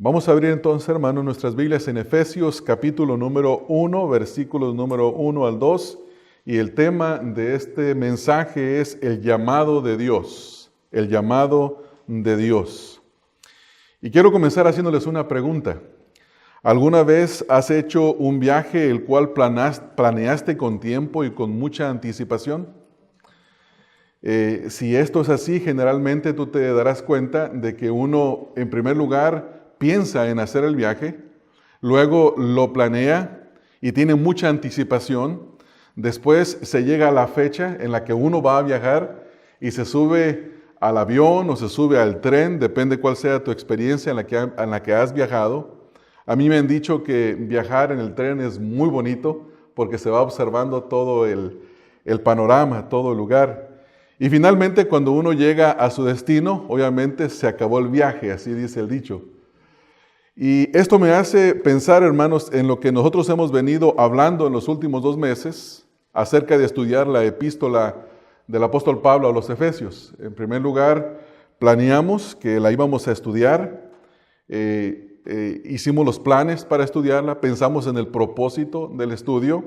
Vamos a abrir entonces, hermanos, nuestras Biblias en Efesios capítulo número 1, versículos número 1 al 2. Y el tema de este mensaje es el llamado de Dios. El llamado de Dios. Y quiero comenzar haciéndoles una pregunta. ¿Alguna vez has hecho un viaje el cual planeaste con tiempo y con mucha anticipación? Si esto es así, generalmente tú te darás cuenta de que uno, en primer lugar, piensa en hacer el viaje, luego lo planea y tiene mucha anticipación. Después se llega a la fecha en la que uno va a viajar y se sube al avión o se sube al tren, depende cuál sea tu experiencia en la que has viajado. A mí me han dicho que viajar en el tren es muy bonito porque se va observando todo el panorama, todo el lugar. Y finalmente, cuando uno llega a su destino, obviamente se acabó el viaje, así dice el dicho. Y esto me hace pensar, hermanos, en lo que nosotros hemos venido hablando en los últimos 2 meses acerca de estudiar la epístola del apóstol Pablo a los Efesios. En primer lugar, planeamos que la íbamos a estudiar, hicimos los planes para estudiarla, pensamos en el propósito del estudio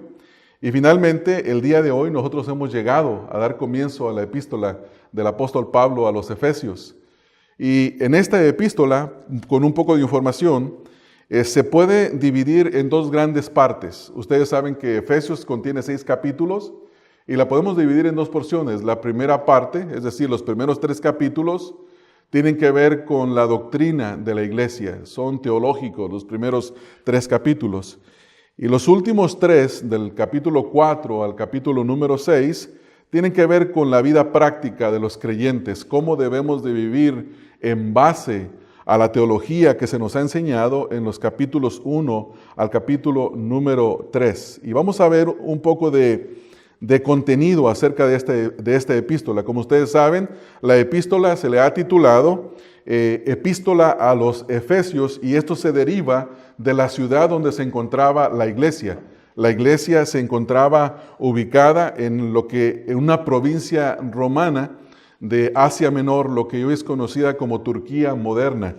y finalmente el día de hoy nosotros hemos llegado a dar comienzo a la epístola del apóstol Pablo a los Efesios. Y en esta epístola, con un poco de información, se puede dividir en 2 grandes partes. Ustedes saben que Efesios contiene 6 capítulos y la podemos dividir en 2 porciones. La primera parte, es decir, los primeros 3 capítulos, tienen que ver con la doctrina de la iglesia. Son teológicos los primeros 3 capítulos. Y los últimos 3, del capítulo 4 al capítulo número 6, tienen que ver con la vida práctica de los creyentes, cómo debemos de vivir en base a la teología que se nos ha enseñado en los capítulos 1 al capítulo número 3. Y vamos a ver un poco de contenido acerca de esta epístola. Como ustedes saben, la epístola se le ha titulado Epístola a los Efesios, y esto se deriva de la ciudad donde se encontraba la iglesia. La iglesia se encontraba ubicada en una provincia romana de Asia Menor, lo que hoy es conocida como Turquía moderna.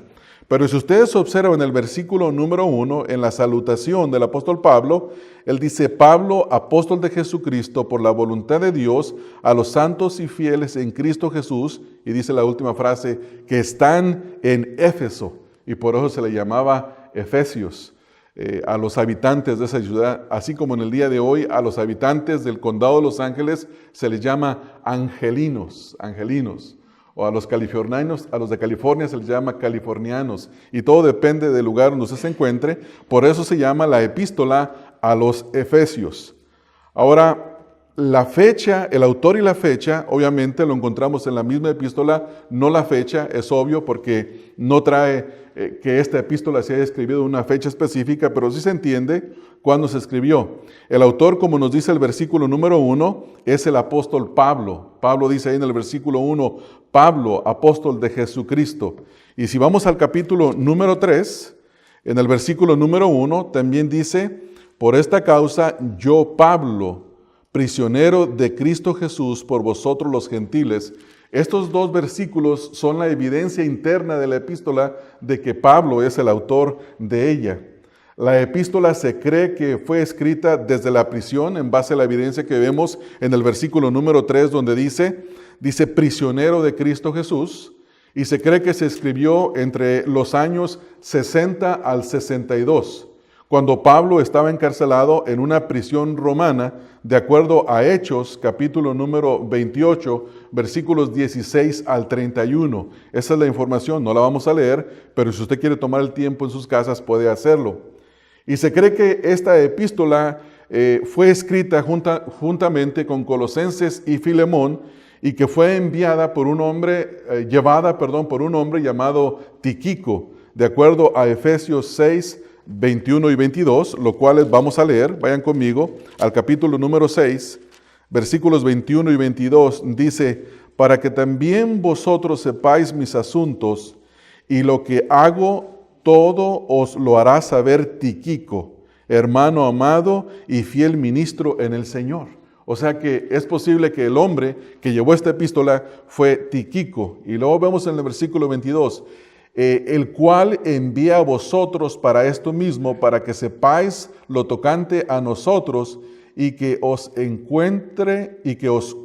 Pero si ustedes observan el versículo número 1, en la salutación del apóstol Pablo, él dice: Pablo, apóstol de Jesucristo, por la voluntad de Dios, a los santos y fieles en Cristo Jesús, y dice la última frase, que están en Éfeso, y por eso se le llamaba Efesios. A los habitantes de esa ciudad, así como en el día de hoy a los habitantes del condado de Los Ángeles se les llama angelinos, o a los californianos, a los de California se les llama californianos, y todo depende del lugar donde usted se encuentre. Por eso se llama la epístola a los Efesios. Ahora, la fecha, el autor y la fecha, obviamente lo encontramos en la misma epístola, no la fecha, es obvio, porque no trae que esta epístola se haya escrito en una fecha específica, pero sí se entiende cuándo se escribió. El autor, como nos dice el versículo número 1, es el apóstol Pablo. Pablo dice ahí en el versículo 1, Pablo, apóstol de Jesucristo. Y si vamos al capítulo número 3, en el versículo número 1, también dice: por esta causa yo, Pablo, prisionero de Cristo Jesús por vosotros los gentiles. Estos 2 versículos son la evidencia interna de la epístola de que Pablo es el autor de ella. La epístola se cree que fue escrita desde la prisión en base a la evidencia que vemos en el versículo número 3, donde dice prisionero de Cristo Jesús, y se cree que se escribió entre los años 60 al 62. Cuando Pablo estaba encarcelado en una prisión romana, de acuerdo a Hechos, capítulo número 28, versículos 16 al 31. Esa es la información, no la vamos a leer, pero si usted quiere tomar el tiempo en sus casas, puede hacerlo. Y se cree que esta epístola fue escrita juntamente con Colosenses y Filemón, y que fue enviada por un hombre, llevada por un hombre llamado Tíquico, de acuerdo a Efesios 6, 21 y 22, lo cual vamos a leer. Vayan conmigo al capítulo número 6, versículos 21 y 22, dice: para que también vosotros sepáis mis asuntos, y lo que hago todo os lo hará saber Tíquico, hermano amado y fiel ministro en el Señor. O sea que es posible que el hombre que llevó esta epístola fue Tíquico. Y luego vemos en el versículo 22, el cual envía a vosotros para esto mismo, para que sepáis lo tocante a nosotros y que os encuentre y que os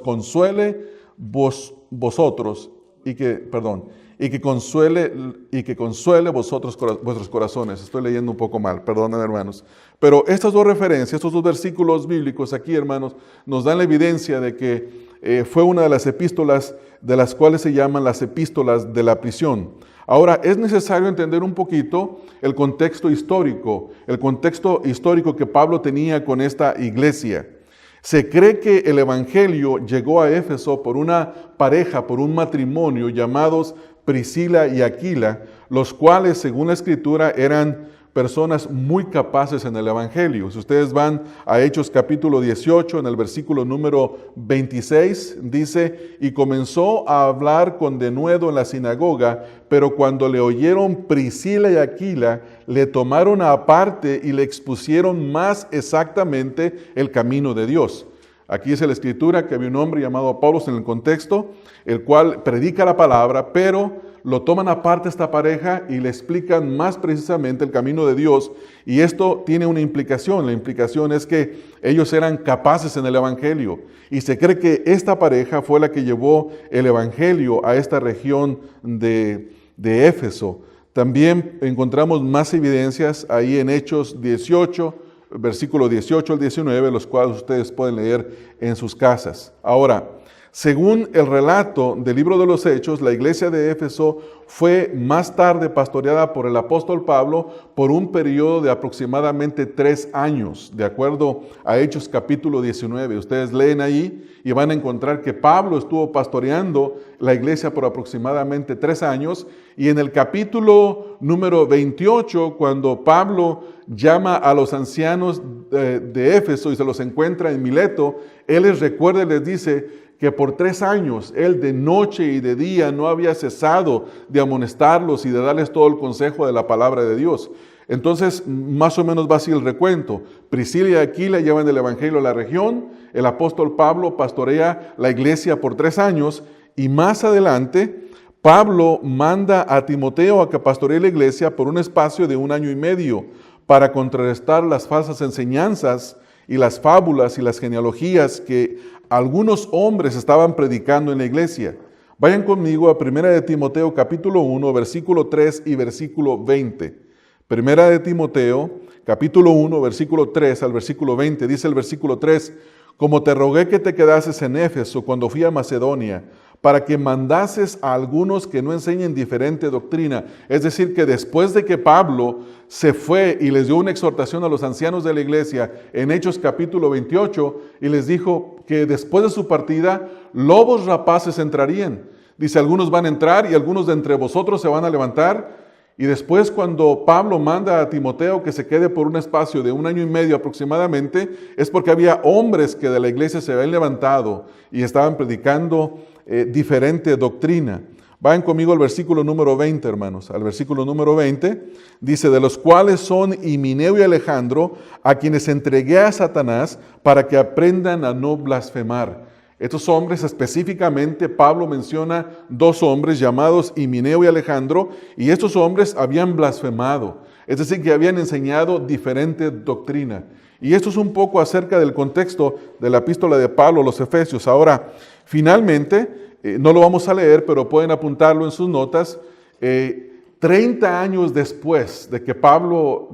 consuele vosotros y que consuele vuestros corazones. Estoy leyendo un poco mal, perdonen hermanos. Pero estas dos referencias, estos dos versículos bíblicos aquí, hermanos, nos dan la evidencia de que fue una de las epístolas de las cuales se llaman las epístolas de la prisión. Ahora, es necesario entender un poquito el contexto histórico que Pablo tenía con esta iglesia. Se cree que el evangelio llegó a Éfeso por una pareja, por un matrimonio llamados Priscila y Aquila, los cuales, según la Escritura, eran personas muy capaces en el evangelio. Si ustedes van a Hechos capítulo 18, en el versículo número 26, dice: y comenzó a hablar con denuedo en la sinagoga, pero cuando le oyeron Priscila y Aquila, le tomaron aparte y le expusieron más exactamente el camino de Dios. Aquí dice la Escritura que había un hombre llamado Apolos en el contexto, el cual predica la palabra, pero lo toman aparte esta pareja y le explican más precisamente el camino de Dios. Y esto tiene una implicación. La implicación es que ellos eran capaces en el evangelio. Y se cree que esta pareja fue la que llevó el evangelio a esta región de Éfeso. También encontramos más evidencias ahí en Hechos 18, versículo 18 al 19, los cuales ustedes pueden leer en sus casas. Ahora, según el relato del libro de los Hechos, la iglesia de Éfeso fue más tarde pastoreada por el apóstol Pablo por un periodo de aproximadamente 3 años, de acuerdo a Hechos capítulo 19. Ustedes leen ahí y van a encontrar que Pablo estuvo pastoreando la iglesia por aproximadamente 3 años, y en el capítulo número 28, cuando Pablo llama a los ancianos de Éfeso y se los encuentra en Mileto, él les recuerda y les dice que por 3 años él de noche y de día no había cesado de amonestarlos y de darles todo el consejo de la palabra de Dios. Entonces, más o menos va así el recuento. Priscila y Aquila llevan el evangelio a la región, el apóstol Pablo pastorea la iglesia por 3 años, y más adelante Pablo manda a Timoteo a que pastoree la iglesia por un espacio de 1 año y medio para contrarrestar las falsas enseñanzas y las fábulas y las genealogías que algunos hombres estaban predicando en la iglesia. Vayan conmigo a 1 de Timoteo capítulo 1, versículo 3 y versículo 20. 1 de Timoteo capítulo 1, versículo 3 al versículo 20. Dice el versículo 3: como te rogué que te quedases en Éfeso cuando fui a Macedonia, para que mandases a algunos que no enseñen diferente doctrina. Es decir, que después de que Pablo se fue y les dio una exhortación a los ancianos de la iglesia en Hechos capítulo 28, y les dijo que después de su partida, lobos rapaces entrarían. Dice, algunos van a entrar y algunos de entre vosotros se van a levantar. Y después, cuando Pablo manda a Timoteo que se quede por un espacio de 1 año y medio aproximadamente, es porque había hombres que de la iglesia se habían levantado y estaban predicando diferente doctrina. Vayan conmigo al versículo número 20, hermanos. Al versículo número 20 dice: de los cuales son Himeneo y Alejandro, a quienes entregué a Satanás para que aprendan a no blasfemar. Estos hombres específicamente, Pablo menciona 2 hombres llamados Himeneo y Alejandro, y estos hombres habían blasfemado, es decir, que habían enseñado diferente doctrina. Y esto es un poco acerca del contexto de la epístola de Pablo a los Efesios. Ahora, finalmente, no lo vamos a leer, pero pueden apuntarlo en sus notas, 30 años después de que Pablo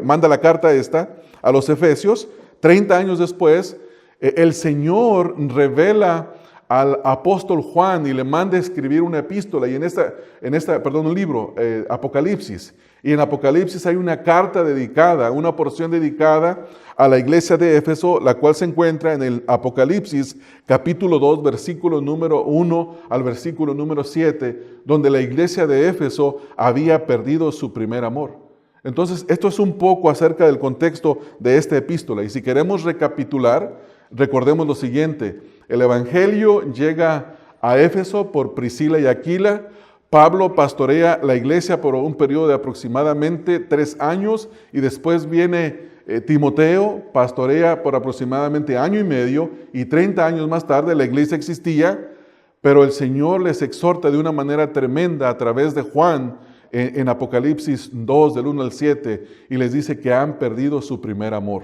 manda la carta esta a los Efesios, 30 años después, el Señor revela al apóstol Juan y le manda a escribir una epístola, y un libro, Apocalipsis. Y en Apocalipsis hay una carta dedicada, una porción dedicada a la iglesia de Éfeso, la cual se encuentra en el Apocalipsis capítulo 2, versículo número 1 al versículo número 7, donde la iglesia de Éfeso había perdido su primer amor. Entonces, esto es un poco acerca del contexto de esta epístola. Y si queremos recapitular, recordemos lo siguiente: el evangelio llega a Éfeso por Priscila y Aquila. Pablo pastorea la iglesia por un periodo de aproximadamente 3 años, y después viene Timoteo, pastorea por aproximadamente 1 año y medio, y 30 años más tarde la iglesia existía, Pero el Señor les exhorta de una manera tremenda a través de Juan en Apocalipsis 2, del 1 al 7, y les dice que han perdido su primer amor.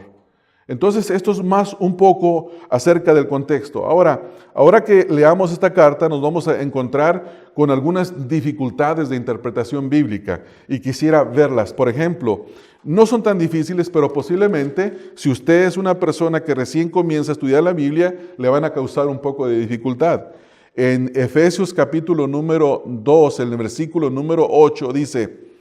Entonces, esto es más un poco acerca del contexto. Ahora que leamos esta carta, nos vamos a encontrar con algunas dificultades de interpretación bíblica y quisiera verlas. Por ejemplo, no son tan difíciles, pero posiblemente, si usted es una persona que recién comienza a estudiar la Biblia, le van a causar un poco de dificultad. En Efesios capítulo número 2, en el versículo número 8, dice: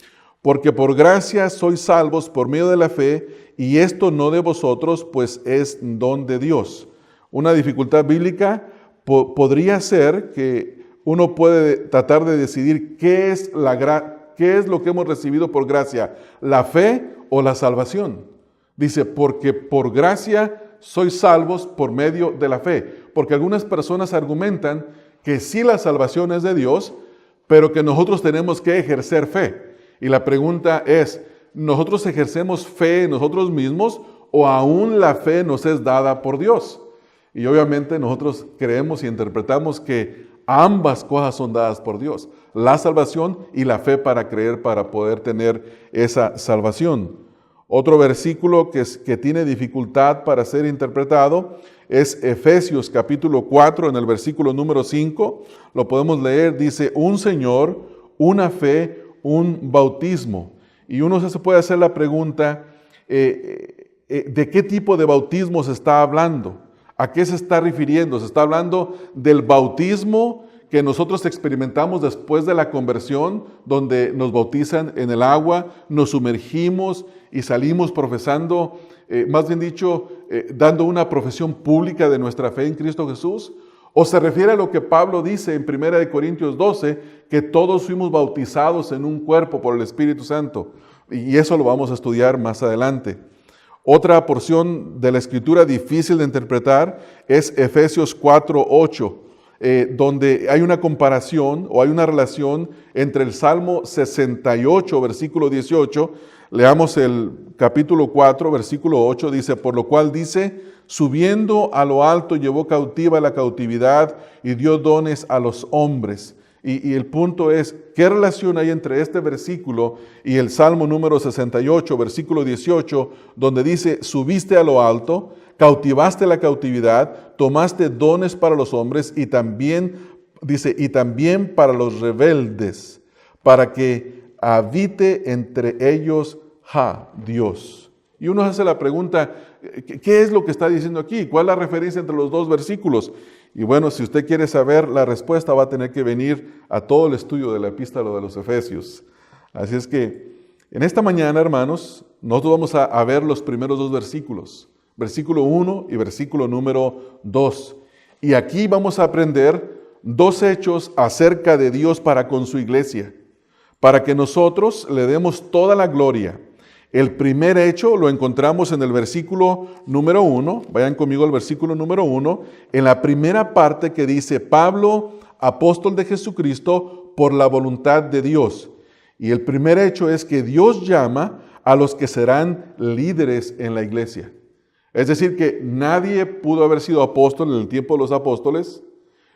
porque por gracia sois salvos por medio de la fe, y esto no de vosotros, pues es don de Dios. Una dificultad bíblica podría ser que uno puede tratar de decidir qué es lo que hemos recibido por gracia, la fe o la salvación. Dice, porque por gracia sois salvos por medio de la fe. Porque algunas personas argumentan que sí, la salvación es de Dios, pero que nosotros tenemos que ejercer fe. Y la pregunta es, ¿nosotros ejercemos fe en nosotros mismos o aún la fe nos es dada por Dios? Y obviamente nosotros creemos y interpretamos que ambas cosas son dadas por Dios, la salvación y la fe para creer, para poder tener esa salvación. Otro versículo que tiene dificultad para ser interpretado es Efesios capítulo 4, en el versículo número 5. Lo podemos leer, dice, un Señor, una fe, un bautismo. Y uno se puede hacer la pregunta, ¿de qué tipo de bautismo se está hablando? ¿A qué se está refiriendo? ¿Se está hablando del bautismo que nosotros experimentamos después de la conversión, donde nos bautizan en el agua, nos sumergimos y salimos profesando, más bien dicho, dando una profesión pública de nuestra fe en Cristo Jesús? ¿O se refiere a lo que Pablo dice en 1 Corintios 12, que todos fuimos bautizados en un cuerpo por el Espíritu Santo? Y eso lo vamos a estudiar más adelante. Otra porción de la Escritura difícil de interpretar es Efesios 4:8, donde hay una comparación o hay una relación entre el Salmo 68, versículo 18. Leamos el capítulo 4, versículo 8, dice, por lo cual dice, subiendo a lo alto llevó cautiva la cautividad y dio dones a los hombres. Y el punto es, ¿qué relación hay entre este versículo y el Salmo número 68, versículo 18, donde dice, subiste a lo alto, cautivaste la cautividad, tomaste dones para los hombres y también, dice, y también para los rebeldes, para que habite entre ellos Dios? Y uno hace la pregunta, ¿qué es lo que está diciendo aquí? ¿Cuál es la referencia entre los dos versículos? Y bueno, si usted quiere saber la respuesta, va a tener que venir a todo el estudio de la epístola de los Efesios. Así es que, en esta mañana, hermanos, nosotros vamos a ver los primeros dos versículos, versículo 1 y versículo número 2. Y aquí vamos a aprender dos hechos acerca de Dios para con su iglesia, para que nosotros le demos toda la gloria. El primer hecho lo encontramos en el versículo número 1, vayan conmigo al versículo número 1, en la primera parte que dice, Pablo, apóstol de Jesucristo, por la voluntad de Dios. Y el primer hecho es que Dios llama a los que serán líderes en la iglesia. Es decir, que nadie pudo haber sido apóstol en el tiempo de los apóstoles,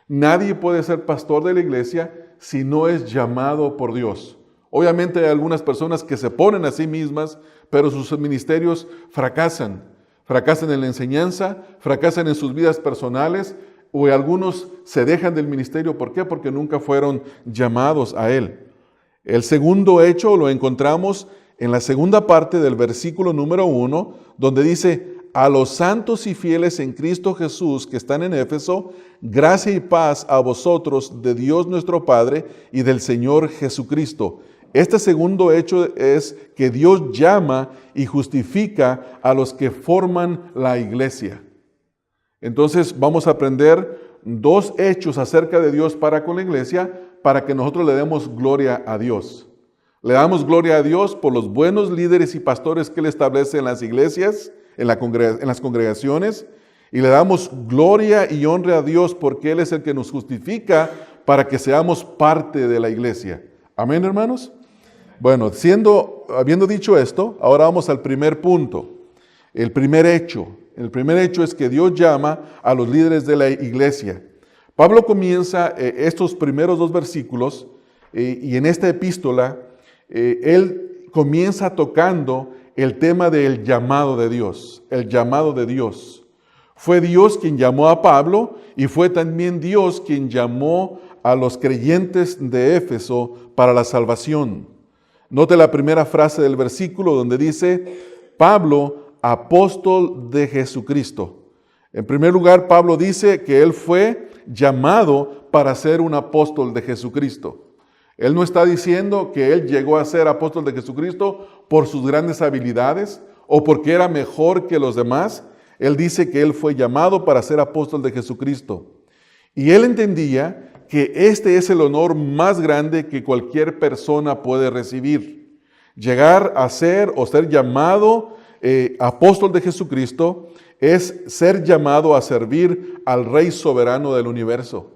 nadie puede ser pastor de la iglesia si no es llamado por Dios. Obviamente hay algunas personas que se ponen a sí mismas, pero sus ministerios fracasan. Fracasan en la enseñanza, fracasan en sus vidas personales, o algunos se dejan del ministerio. ¿Por qué? Porque nunca fueron llamados a él. El segundo hecho lo encontramos en la segunda parte del versículo número 1, donde dice, a los santos y fieles en Cristo Jesús que están en Éfeso, gracia y paz a vosotros de Dios nuestro Padre y del Señor Jesucristo. Este segundo hecho es que Dios llama y justifica a los que forman la iglesia. Entonces vamos a aprender dos hechos acerca de Dios para con la iglesia, para que nosotros le demos gloria a Dios. Le damos gloria a Dios por los buenos líderes y pastores que Él establece en las iglesias, en las congregaciones, y le damos gloria y honra a Dios porque Él es el que nos justifica para que seamos parte de la iglesia. Amén, hermanos. Bueno, habiendo dicho esto, ahora vamos al primer punto, el primer hecho. El primer hecho es que Dios llama a los líderes de la iglesia. Pablo comienza estos primeros dos versículos y en esta epístola él comienza tocando el tema del llamado de Dios, el llamado de Dios. Fue Dios quien llamó a Pablo y fue también Dios quien llamó a los creyentes de Éfeso para la salvación. Note la primera frase del versículo donde dice, Pablo, apóstol de Jesucristo. En primer lugar, Pablo dice que él fue llamado para ser un apóstol de Jesucristo. Él no está diciendo que él llegó a ser apóstol de Jesucristo por sus grandes habilidades o porque era mejor que los demás. Él dice que él fue llamado para ser apóstol de Jesucristo. Y él entendía que este es el honor más grande que cualquier persona puede recibir. Llegar a ser o ser llamado apóstol de Jesucristo es ser llamado a servir al Rey soberano del universo.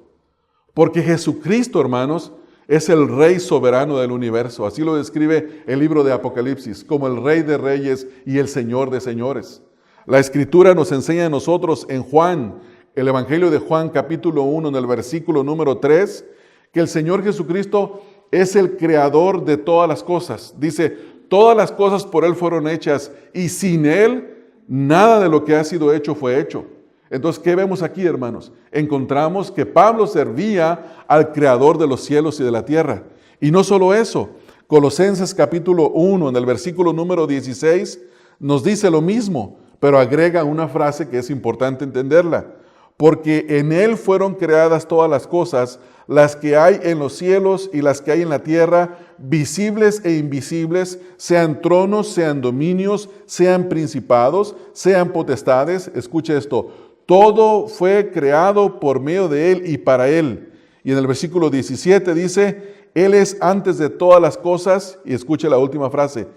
Porque Jesucristo, hermanos, es el Rey soberano del universo. Así lo describe el libro de Apocalipsis, como el Rey de reyes y el Señor de señores. La Escritura nos enseña a nosotros en Juan, el Evangelio de Juan capítulo 1, en el versículo número 3, que el Señor Jesucristo es el creador de todas las cosas. Dice, todas las cosas por Él fueron hechas y sin Él nada de lo que ha sido hecho fue hecho. Entonces, ¿qué vemos aquí, hermanos? Encontramos que Pablo servía al creador de los cielos y de la tierra. Y no solo eso, Colosenses capítulo 1, en el versículo número 16, nos dice lo mismo, pero agrega una frase que es importante entenderla. Porque en Él fueron creadas todas las cosas, las que hay en los cielos y las que hay en la tierra, visibles e invisibles, sean tronos, sean dominios, sean principados, sean potestades. Escuche esto, todo fue creado por medio de Él y para Él. Y en el versículo 17 dice, Él es antes de todas las cosas, y escuche la última frase,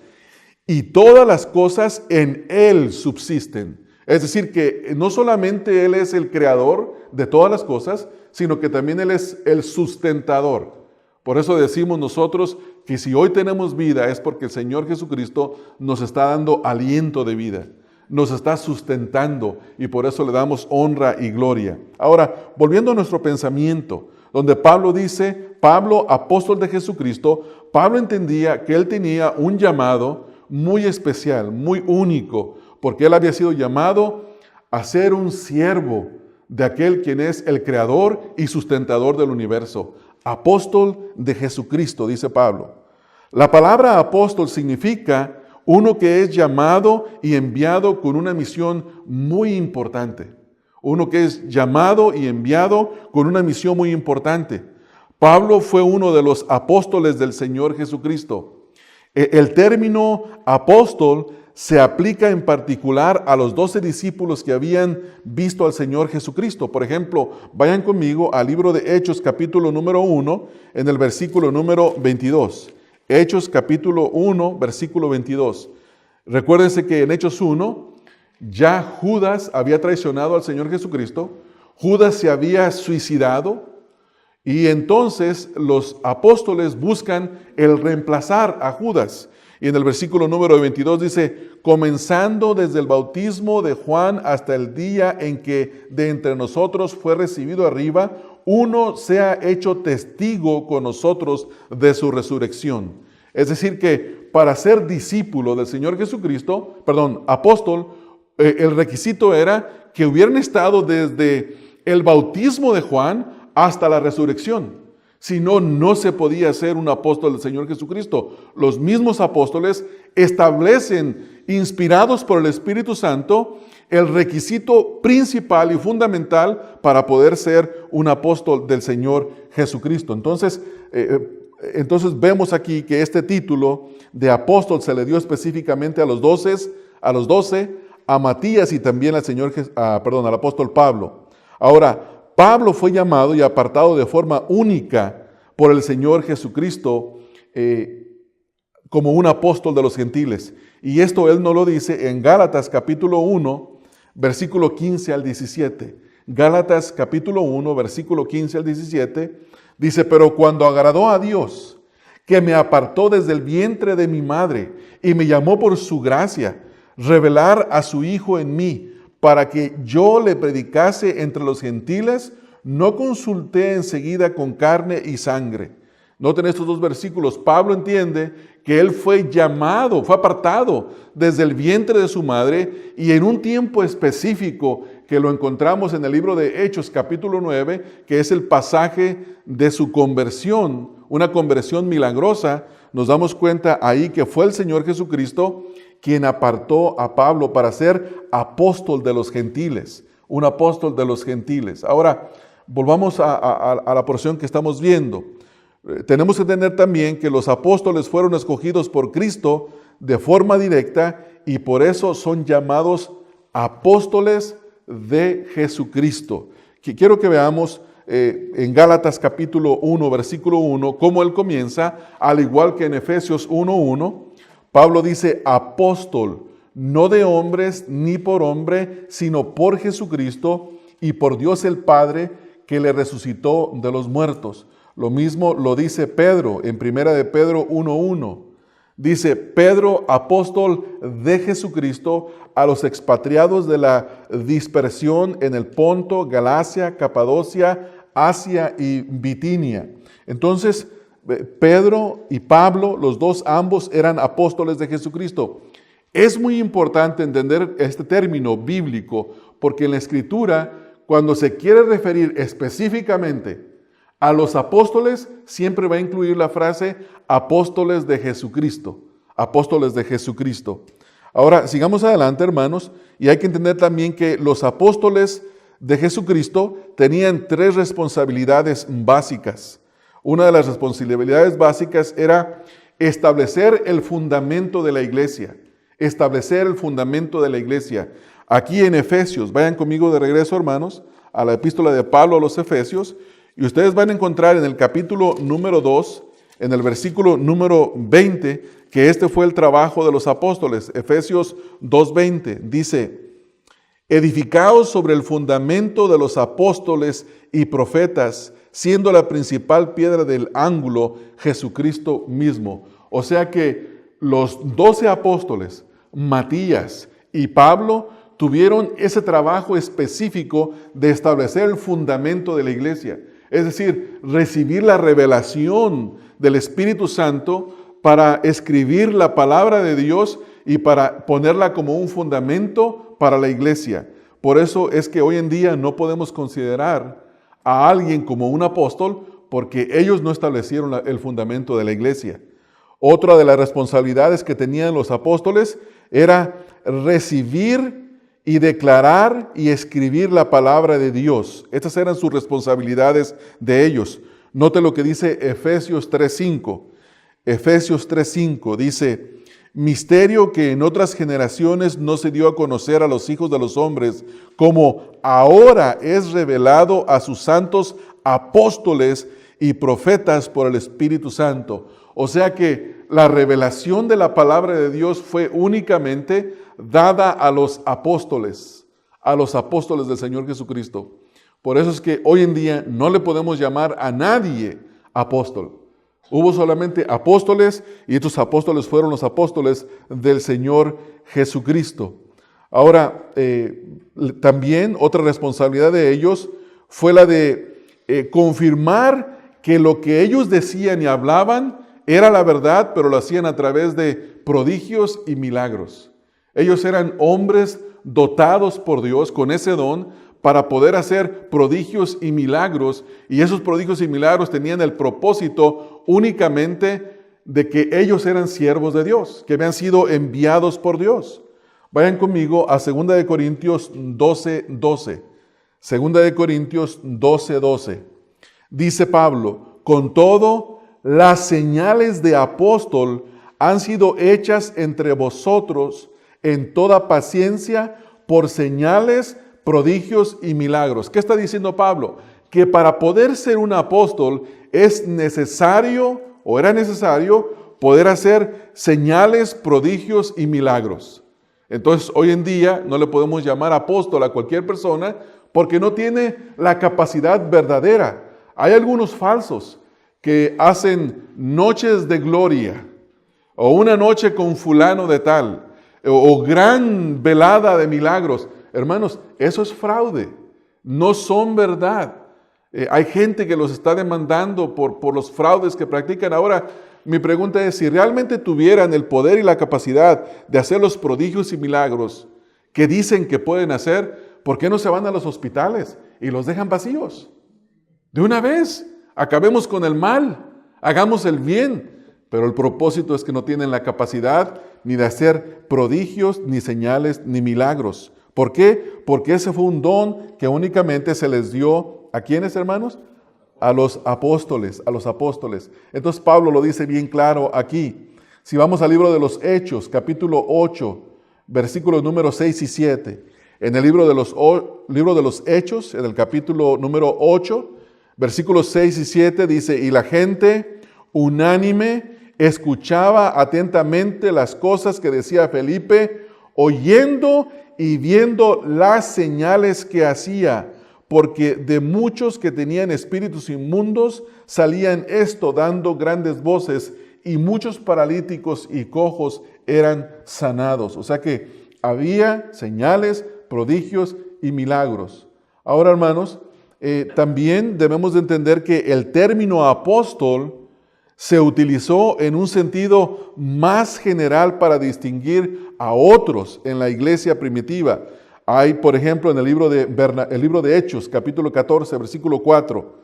y todas las cosas en Él subsisten. Es decir, que no solamente Él es el creador de todas las cosas, sino que también Él es el sustentador. Por eso decimos nosotros que si hoy tenemos vida es porque el Señor Jesucristo nos está dando aliento de vida, nos está sustentando y por eso le damos honra y gloria. Ahora, volviendo a nuestro pensamiento, donde Pablo dice, Pablo, apóstol de Jesucristo, Pablo entendía que él tenía un llamado muy especial, muy único, porque él había sido llamado a ser un siervo de aquel quien es el creador y sustentador del universo. Apóstol de Jesucristo, dice Pablo. La palabra apóstol significa uno que es llamado y enviado con una misión muy importante. Uno que es llamado y enviado con una misión muy importante. Pablo fue uno de los apóstoles del Señor Jesucristo. El término apóstol se aplica en particular a los 12 discípulos que habían visto al Señor Jesucristo. Por ejemplo, vayan conmigo al libro de Hechos capítulo número 1, en el versículo número 22. Hechos capítulo 1, versículo 22. Recuérdense que en Hechos 1, ya Judas había traicionado al Señor Jesucristo, Judas se había suicidado, y entonces los apóstoles buscan el reemplazar a Judas. Y en el versículo número 22 dice, comenzando desde el bautismo de Juan hasta el día en que de entre nosotros fue recibido arriba, uno sea hecho testigo con nosotros de su resurrección. Es decir que para ser discípulo del Señor Jesucristo, apóstol, el requisito era que hubieran estado desde el bautismo de Juan hasta la resurrección. Si no, no se podía ser un apóstol del Señor Jesucristo. Los mismos apóstoles establecen, inspirados por el Espíritu Santo, el requisito principal y fundamental para poder ser un apóstol del Señor Jesucristo. Entonces vemos aquí que este título de apóstol se le dio específicamente a los 12, a Matías y también al apóstol Pablo. Ahora, Pablo fue llamado y apartado de forma única por el Señor Jesucristo como un apóstol de los gentiles. Y esto él nos lo dice en Gálatas capítulo 1, versículo 15 al 17. Gálatas capítulo 1, versículo 15 al 17, dice, pero cuando agradó a Dios, que me apartó desde el vientre de mi madre y me llamó por su gracia, revelar a su Hijo en mí, para que yo le predicase entre los gentiles no consulté enseguida con carne y sangre. Noten estos dos versículos. Pablo entiende que él fue llamado, fue apartado desde el vientre de su madre y en un tiempo específico que lo encontramos en el libro de Hechos capítulo 9, que es el pasaje de su conversión, una conversión milagrosa. Nos damos cuenta ahí que fue el Señor Jesucristo quien apartó a Pablo para ser apóstol de los gentiles, un apóstol de los gentiles. Ahora, volvamos a la porción que estamos viendo. Tenemos que entender también que los apóstoles fueron escogidos por Cristo de forma directa y por eso son llamados apóstoles de Jesucristo. Quiero que veamos en Gálatas capítulo 1, versículo 1, cómo él comienza, al igual que en Efesios 1:1. Pablo dice, apóstol, no de hombres ni por hombre, sino por Jesucristo y por Dios el Padre, que le resucitó de los muertos. Lo mismo lo dice Pedro en 1 de Pedro 1:1. Dice, Pedro, apóstol de Jesucristo, a los expatriados de la dispersión en el Ponto, Galacia, Capadocia, Asia y Bitinia. Entonces, Pedro y Pablo, los dos, ambos eran apóstoles de Jesucristo. Es muy importante entender este término bíblico, porque en la Escritura, cuando se quiere referir específicamente a los apóstoles, siempre va a incluir la frase apóstoles de Jesucristo. Apóstoles de Jesucristo. Ahora, sigamos adelante, hermanos, y hay que entender también que los apóstoles de Jesucristo tenían tres responsabilidades básicas. Una de las responsabilidades básicas era establecer el fundamento de la iglesia. Establecer el fundamento de la iglesia. Aquí en Efesios, vayan conmigo de regreso, hermanos, a la epístola de Pablo a los Efesios, y ustedes van a encontrar en el capítulo número 2, en el versículo número 20, que este fue el trabajo de los apóstoles. Efesios 2:20 dice, edificaos sobre el fundamento de los apóstoles y profetas, siendo la principal piedra del ángulo Jesucristo mismo. O sea que los 12 apóstoles, Matías y Pablo, tuvieron ese trabajo específico de establecer el fundamento de la iglesia. Es decir, recibir la revelación del Espíritu Santo para escribir la palabra de Dios y para ponerla como un fundamento para la iglesia. Por eso es que hoy en día no podemos considerar a alguien como un apóstol porque ellos no establecieron el fundamento de la iglesia. Otra de las responsabilidades que tenían los apóstoles era recibir y declarar y escribir la palabra de Dios. Estas eran sus responsabilidades de ellos. Note lo que dice Efesios 3:5. Efesios 3:5 dice, misterio que en otras generaciones no se dio a conocer a los hijos de los hombres, como ahora es revelado a sus santos apóstoles y profetas por el Espíritu Santo. O sea que la revelación de la palabra de Dios fue únicamente dada a los apóstoles del Señor Jesucristo. Por eso es que hoy en día no le podemos llamar a nadie apóstol. Hubo solamente apóstoles y estos apóstoles fueron los apóstoles del Señor Jesucristo. Ahora, también otra responsabilidad de ellos fue la de confirmar que lo que ellos decían y hablaban era la verdad, pero lo hacían a través de prodigios y milagros. Ellos eran hombres dotados por Dios con ese don para poder hacer prodigios y milagros, y esos prodigios y milagros tenían el propósito únicamente de que ellos eran siervos de Dios, que habían sido enviados por Dios. Vayan conmigo a 2 de Corintios 12:12. 2 de Corintios 12:12. Dice Pablo, con todo, las señales de apóstol han sido hechas entre vosotros en toda paciencia por señales, prodigios y milagros. ¿Qué está diciendo Pablo? Que para poder ser un apóstol es necesario, o era necesario, poder hacer señales, prodigios y milagros. Entonces, hoy en día no le podemos llamar apóstol a cualquier persona porque no tiene la capacidad verdadera. Hay algunos falsos que hacen noches de gloria, o una noche con fulano de tal, o gran velada de milagros. Hermanos, eso es fraude, no son verdad. Hay gente que los está demandando por los fraudes que practican. Ahora, mi pregunta es, si realmente tuvieran el poder y la capacidad de hacer los prodigios y milagros que dicen que pueden hacer, ¿por qué no se van a los hospitales y los dejan vacíos? De una vez, acabemos con el mal, hagamos el bien. Pero el propósito es que no tienen la capacidad ni de hacer prodigios, ni señales, ni milagros. ¿Por qué? Porque ese fue un don que únicamente se les dio, ¿a quiénes, hermanos? A los apóstoles, Entonces Pablo lo dice bien claro aquí. Si vamos al libro de los Hechos, capítulo 8, versículos números 6 y 7. En el libro de los Hechos, en el capítulo número 8, versículos 6 y 7, dice, y la gente unánime escuchaba atentamente las cosas que decía Felipe, oyendo y viendo las señales que hacía, porque de muchos que tenían espíritus inmundos salían dando grandes voces, y muchos paralíticos y cojos eran sanados. O sea que había señales, prodigios y milagros. Ahora, hermanos, también debemos de entender que el término apóstol se utilizó en un sentido más general para distinguir a otros en la iglesia primitiva. Hay, por ejemplo, en el libro de Hechos, capítulo 14, versículo 4,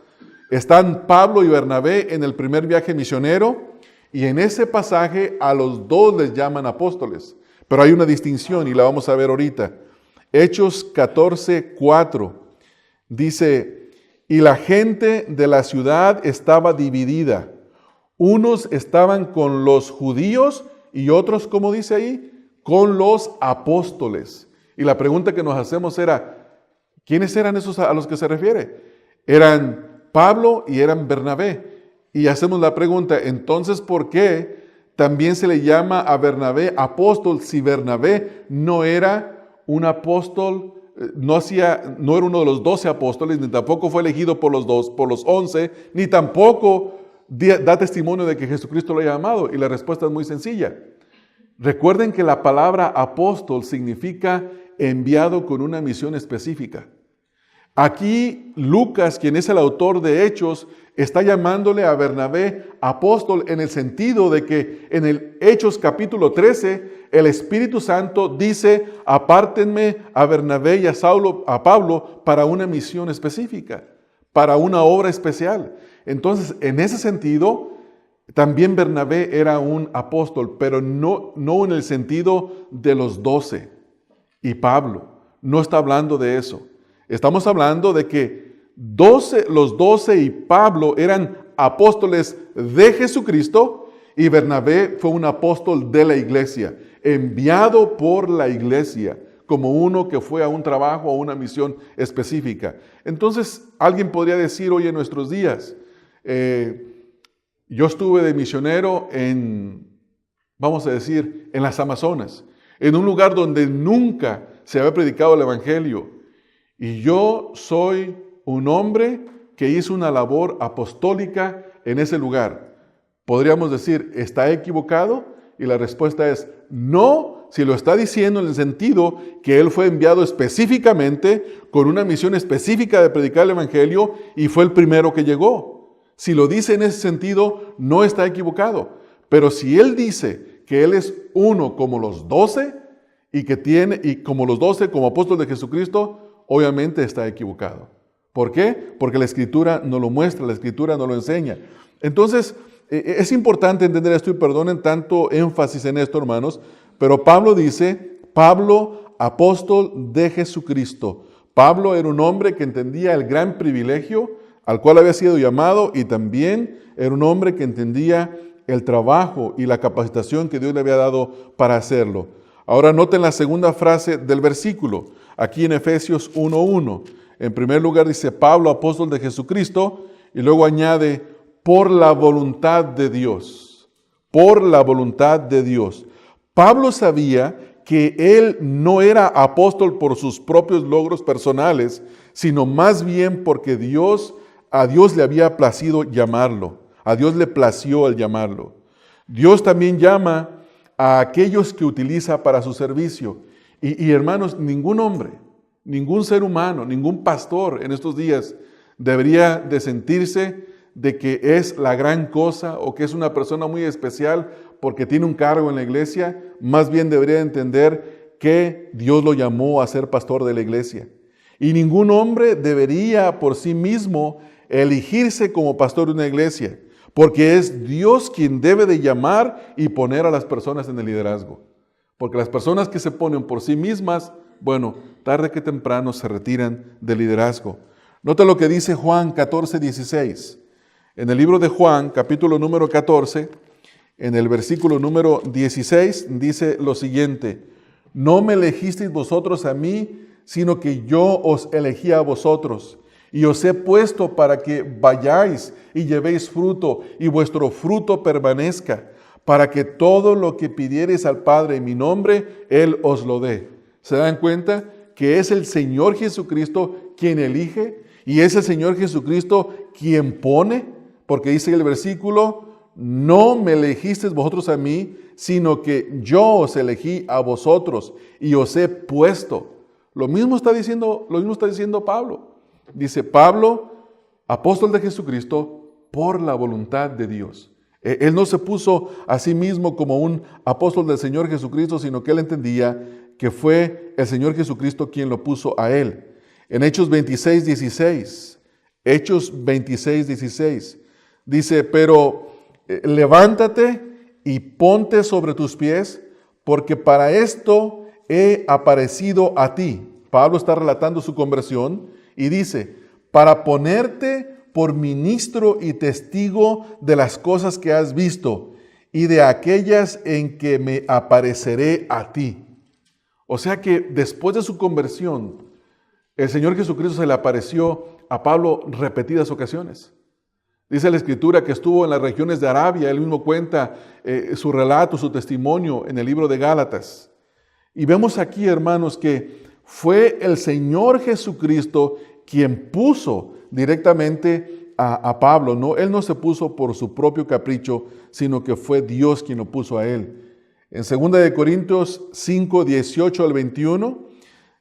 están Pablo y Bernabé en el primer viaje misionero, y en ese pasaje a los dos les llaman apóstoles. Pero hay una distinción y la vamos a ver ahorita. Hechos 14, 4, dice, y la gente de la ciudad estaba dividida. Unos estaban con los judíos y otros, como dice ahí, con los apóstoles. Y la pregunta que nos hacemos era, ¿quiénes eran esos a los que se refiere? Eran Pablo y eran Bernabé. Y hacemos la pregunta, entonces, ¿por qué también se le llama a Bernabé apóstol si Bernabé no era un apóstol, no era uno de los 12 apóstoles, ni tampoco fue elegido por los 11, ni tampoco da testimonio de que Jesucristo lo haya amado? Y la respuesta es muy sencilla. Recuerden que la palabra apóstol significa enviado con una misión específica. Aquí Lucas, quien es el autor de Hechos, está llamándole a Bernabé apóstol en el sentido de que en el Hechos capítulo 13, el Espíritu Santo dice, apártenme a Bernabé y a Pablo para una misión específica, para una obra especial. Entonces, en ese sentido, también Bernabé era un apóstol, pero no en el sentido de los 12. Y Pablo no está hablando de eso. Estamos hablando de que los 12 y Pablo eran apóstoles de Jesucristo, y Bernabé fue un apóstol de la iglesia, enviado por la iglesia, como uno que fue a un trabajo o una misión específica. Entonces, alguien podría decir hoy en nuestros días, yo estuve de misionero vamos a decir, en las Amazonas, en un lugar donde nunca se había predicado el evangelio, y yo soy un hombre que hizo una labor apostólica en ese lugar. Podríamos decir, ¿está equivocado? Y la respuesta es no, si lo está diciendo en el sentido que él fue enviado específicamente con una misión específica de predicar el evangelio y fue el primero que llegó. Si lo dice en ese sentido, no está equivocado. Pero si él dice que él es uno como los 12 y como los 12 como apóstol de Jesucristo, obviamente está equivocado. ¿Por qué? Porque la Escritura no lo muestra, la Escritura no lo enseña. Entonces, es importante entender esto, y perdonen tanto énfasis en esto, hermanos, pero Pablo dice, Pablo, apóstol de Jesucristo. Pablo era un hombre que entendía el gran privilegio al cual había sido llamado, y también era un hombre que entendía el trabajo y la capacitación que Dios le había dado para hacerlo. Ahora noten la segunda frase del versículo, aquí en Efesios 1:1. En primer lugar dice Pablo, apóstol de Jesucristo, y luego añade, por la voluntad de Dios. Por la voluntad de Dios. Pablo sabía que él no era apóstol por sus propios logros personales, sino más bien porque a Dios le había placido llamarlo. A Dios le plació el llamarlo. Dios también llama a aquellos que utiliza para su servicio. Y hermanos, ningún hombre, ningún ser humano, ningún pastor en estos días debería de sentirse de que es la gran cosa o que es una persona muy especial porque tiene un cargo en la iglesia. Más bien debería entender que Dios lo llamó a ser pastor de la iglesia. Y ningún hombre debería por sí mismo elegirse como pastor de una iglesia, porque es Dios quien debe de llamar y poner a las personas en el liderazgo. Porque las personas que se ponen por sí mismas, bueno, tarde que temprano se retiran del liderazgo. Nota lo que dice Juan 14:16. En el libro de Juan, capítulo número 14, en el versículo número 16, dice lo siguiente: no me elegisteis vosotros a mí, sino que yo os elegí a vosotros, y os he puesto para que vayáis y llevéis fruto, y vuestro fruto permanezca, para que todo lo que pidiereis al Padre en mi nombre, Él os lo dé. ¿Se dan cuenta que es el Señor Jesucristo quien elige? Y es el Señor Jesucristo quien pone, porque dice el versículo: no me elegisteis vosotros a mí, sino que yo os elegí a vosotros y os he puesto. Lo mismo está diciendo Pablo. Dice Pablo, apóstol de Jesucristo, por la voluntad de Dios. Él no se puso a sí mismo como un apóstol del Señor Jesucristo, sino que él entendía que fue el Señor Jesucristo quien lo puso a él. En Hechos 26:16, dice: pero levántate y ponte sobre tus pies, porque para esto he aparecido a ti. Pablo está relatando su conversión y dice: para ponerte por ministro y testigo de las cosas que has visto y de aquellas en que me apareceré a ti. O sea que después de su conversión, el Señor Jesucristo se le apareció a Pablo repetidas ocasiones. Dice la Escritura que estuvo en las regiones de Arabia. Él mismo cuenta su relato, su testimonio en el libro de Gálatas. Y vemos aquí, hermanos, que fue el Señor Jesucristo quien puso directamente a Pablo. No, él no se puso por su propio capricho, sino que fue Dios quien lo puso a él. En 2 Corintios 5, 18 al 21,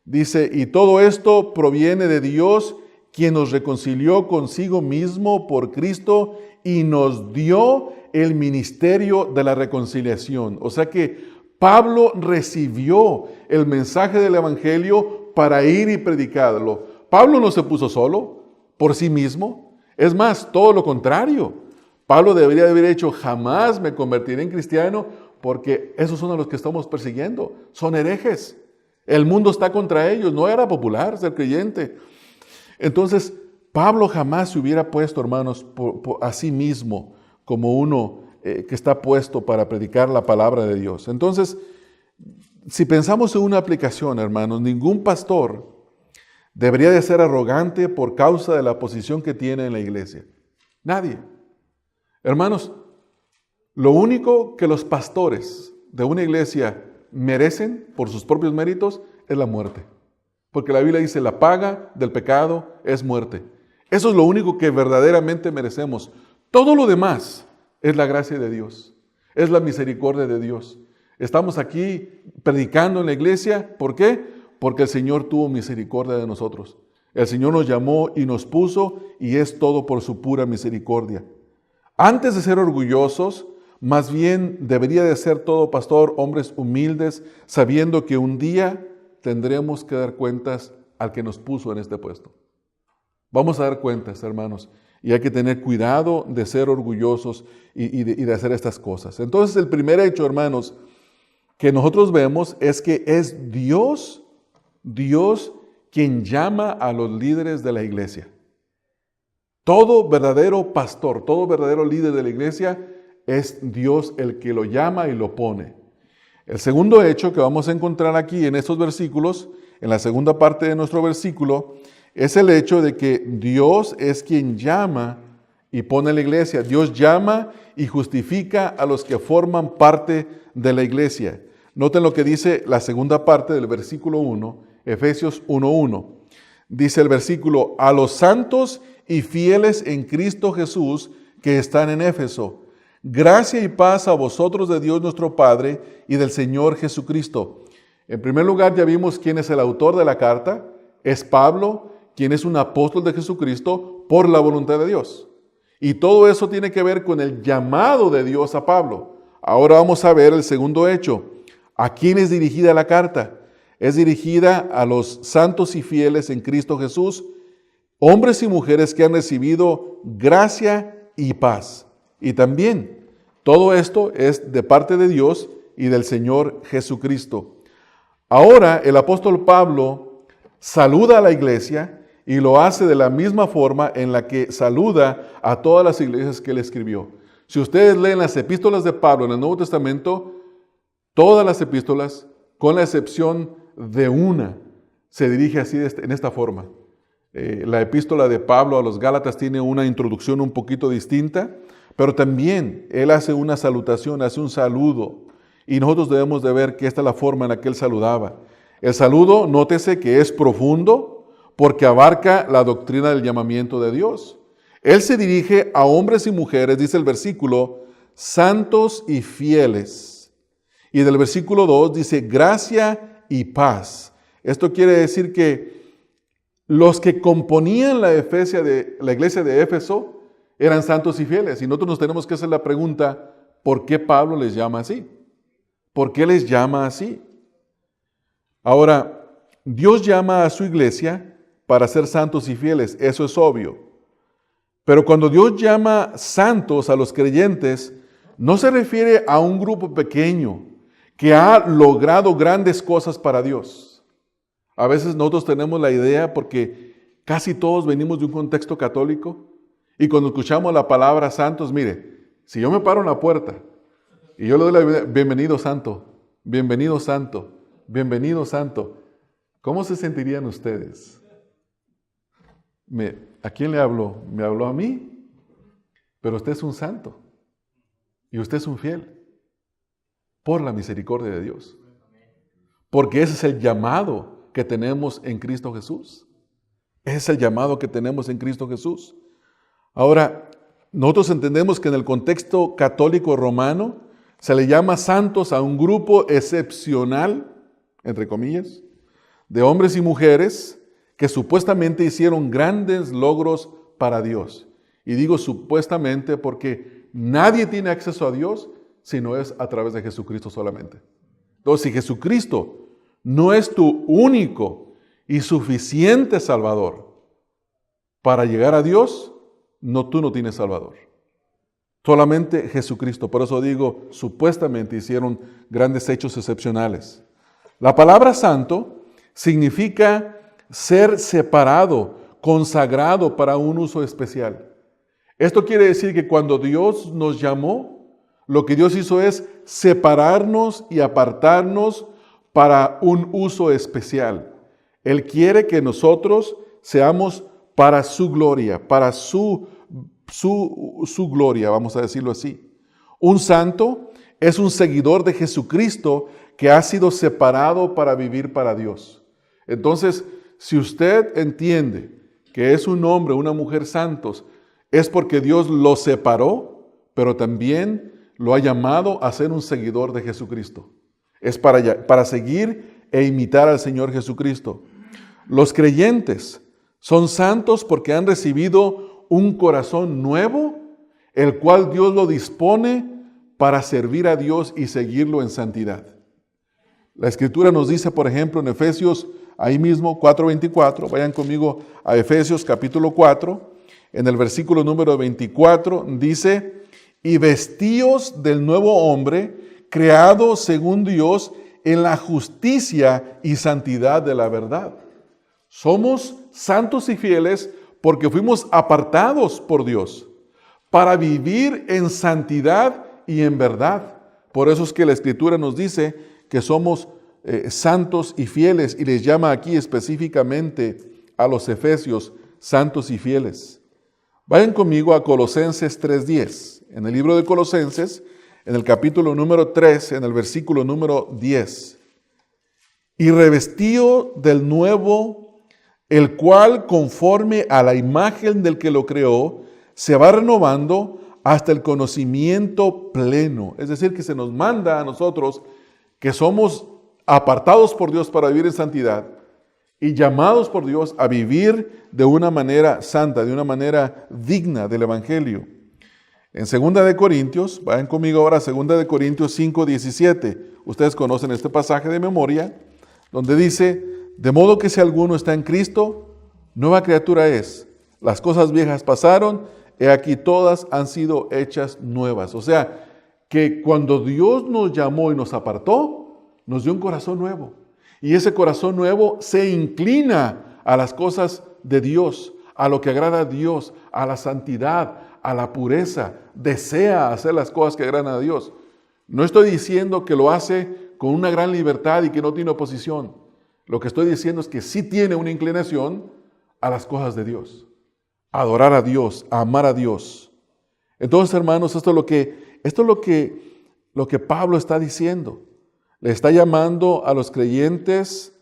dice: y todo esto proviene de Dios, quien nos reconcilió consigo mismo por Cristo y nos dio el ministerio de la reconciliación. O sea que Pablo recibió el mensaje del Evangelio para ir y predicarlo. Pablo no se puso solo, por sí mismo. Es más, todo lo contrario. Pablo debería haber dicho: jamás me convertiré en cristiano, porque esos son a los que estamos persiguiendo. Son herejes. El mundo está contra ellos. No era popular ser creyente. Entonces, Pablo jamás se hubiera puesto, hermanos, a sí mismo como uno que está puesto para predicar la palabra de Dios. Entonces, si pensamos en una aplicación, hermanos, ningún pastor debería de ser arrogante por causa de la posición que tiene en la iglesia. Nadie. Hermanos, lo único que los pastores de una iglesia merecen por sus propios méritos es la muerte. Porque la Biblia dice: la paga del pecado es muerte. Eso es lo único que verdaderamente merecemos. Todo lo demás es la gracia de Dios, es la misericordia de Dios. Estamos aquí predicando en la iglesia. ¿Por qué? Porque el Señor tuvo misericordia de nosotros. El Señor nos llamó y nos puso, y es todo por su pura misericordia. Antes de ser orgullosos, más bien debería de ser todo pastor hombres humildes, sabiendo que un día tendremos que dar cuentas al que nos puso en este puesto. Vamos a dar cuentas, hermanos, y hay que tener cuidado de ser orgullosos y de hacer estas cosas. Entonces, el primer hecho, hermanos, que nosotros vemos es que es Dios quien llama a los líderes de la iglesia. Todo verdadero pastor, todo verdadero líder de la iglesia, es Dios el que lo llama y lo pone. El segundo hecho que vamos a encontrar aquí en estos versículos, en la segunda parte de nuestro versículo, es el hecho de que Dios es quien llama y pone la iglesia. Dios llama y justifica a los que forman parte de la iglesia. Noten lo que dice la segunda parte del versículo 1, Efesios 1:1. Dice el versículo: a los santos y fieles en Cristo Jesús que están en Éfeso, gracia y paz a vosotros de Dios nuestro Padre y del Señor Jesucristo. En primer lugar, ya vimos quién es el autor de la carta. Es Pablo, quien es un apóstol de Jesucristo por la voluntad de Dios. Y todo eso tiene que ver con el llamado de Dios a Pablo. Ahora vamos a ver el segundo hecho. ¿A quién es dirigida la carta? Es dirigida a los santos y fieles en Cristo Jesús, hombres y mujeres que han recibido gracia y paz. Y también todo esto es de parte de Dios y del Señor Jesucristo. Ahora el apóstol Pablo saluda a la iglesia y lo hace de la misma forma en la que saluda a todas las iglesias que él escribió. Si ustedes leen las epístolas de Pablo en el Nuevo Testamento, todas las epístolas, con la excepción de una, se dirige así en esta forma. La epístola de Pablo a los Gálatas tiene una introducción un poquito distinta, pero también él hace una salutación, hace un saludo. Y nosotros debemos de ver que esta es la forma en la que él saludaba. El saludo, nótese que es profundo, porque abarca la doctrina del llamamiento de Dios. Él se dirige a hombres y mujeres, dice el versículo, santos y fieles. Y del versículo 2 dice, gracia y paz. Esto quiere decir que los que componían la iglesia de Éfeso eran santos y fieles. Y nosotros nos tenemos que hacer la pregunta, ¿por qué Pablo les llama así? ¿Por qué les llama así? Ahora, Dios llama a su iglesia para ser santos y fieles, eso es obvio. Pero cuando Dios llama santos a los creyentes, no se refiere a un grupo pequeño que ha logrado grandes cosas para Dios. A veces nosotros tenemos la idea, porque casi todos venimos de un contexto católico, y cuando escuchamos la palabra santos, mire, si yo me paro en la puerta y yo le doy la bienvenido santo, bienvenido santo, bienvenido santo, ¿cómo se sentirían ustedes? ¿A quién le habló? Me habló a mí, pero usted es un santo y usted es un fiel por la misericordia de Dios. Porque ese es el llamado que tenemos en Cristo Jesús. Ese es el llamado que tenemos en Cristo Jesús. Ahora, nosotros entendemos que en el contexto católico romano se le llama santos a un grupo excepcional, entre comillas, de hombres y mujeres que supuestamente hicieron grandes logros para Dios. Y digo supuestamente porque nadie tiene acceso a Dios si no es a través de Jesucristo solamente. Entonces, si Jesucristo no es tu único y suficiente Salvador para llegar a Dios, tú no tienes Salvador. Solamente Jesucristo. Por eso digo, supuestamente hicieron grandes hechos excepcionales. La palabra santo significa ser separado, consagrado para un uso especial. Esto quiere decir que cuando Dios nos llamó, lo que Dios hizo es separarnos y apartarnos para un uso especial. Él quiere que nosotros seamos para su gloria, para su gloria, vamos a decirlo así. Un santo es un seguidor de Jesucristo que ha sido separado para vivir para Dios. Entonces, si usted entiende que es un hombre o una mujer santos, es porque Dios lo separó, pero también lo ha llamado a ser un seguidor de Jesucristo. Es para seguir e imitar al Señor Jesucristo. Los creyentes son santos porque han recibido un corazón nuevo, el cual Dios lo dispone para servir a Dios y seguirlo en santidad. La Escritura nos dice, por ejemplo, en Efesios, ahí mismo, 4:24, vayan conmigo a Efesios capítulo 4, en el versículo número 24, dice, y vestíos del nuevo hombre, creado según Dios en la justicia y santidad de la verdad. Somos santos y fieles porque fuimos apartados por Dios para vivir en santidad y en verdad. Por eso es que la Escritura nos dice que somos santos y fieles, y les llama aquí específicamente a los efesios santos y fieles. Vayan conmigo a Colosenses 3:10. En el libro de Colosenses, en el capítulo número 3, en el versículo número 10. Y revestío del nuevo, el cual conforme a la imagen del que lo creó, se va renovando hasta el conocimiento pleno. Es decir, que se nos manda a nosotros que somos apartados por Dios para vivir en santidad, y llamados por Dios a vivir de una manera santa, de una manera digna del Evangelio. En 2 de Corintios, vayan conmigo ahora a 2 de Corintios 5:17. Ustedes conocen este pasaje de memoria, donde dice, de modo que si alguno está en Cristo, nueva criatura es. Las cosas viejas pasaron, he aquí todas han sido hechas nuevas. O sea, que cuando Dios nos llamó y nos apartó, nos dio un corazón nuevo. Y ese corazón nuevo se inclina a las cosas de Dios, a lo que agrada a Dios, a la santidad, a la pureza. Desea hacer las cosas que agradan a Dios. No estoy diciendo que lo hace con una gran libertad y que no tiene oposición. Lo que estoy diciendo es que sí tiene una inclinación a las cosas de Dios. A adorar a Dios, a amar a Dios. Entonces, hermanos, esto es lo que Pablo está diciendo. Le está llamando a los creyentes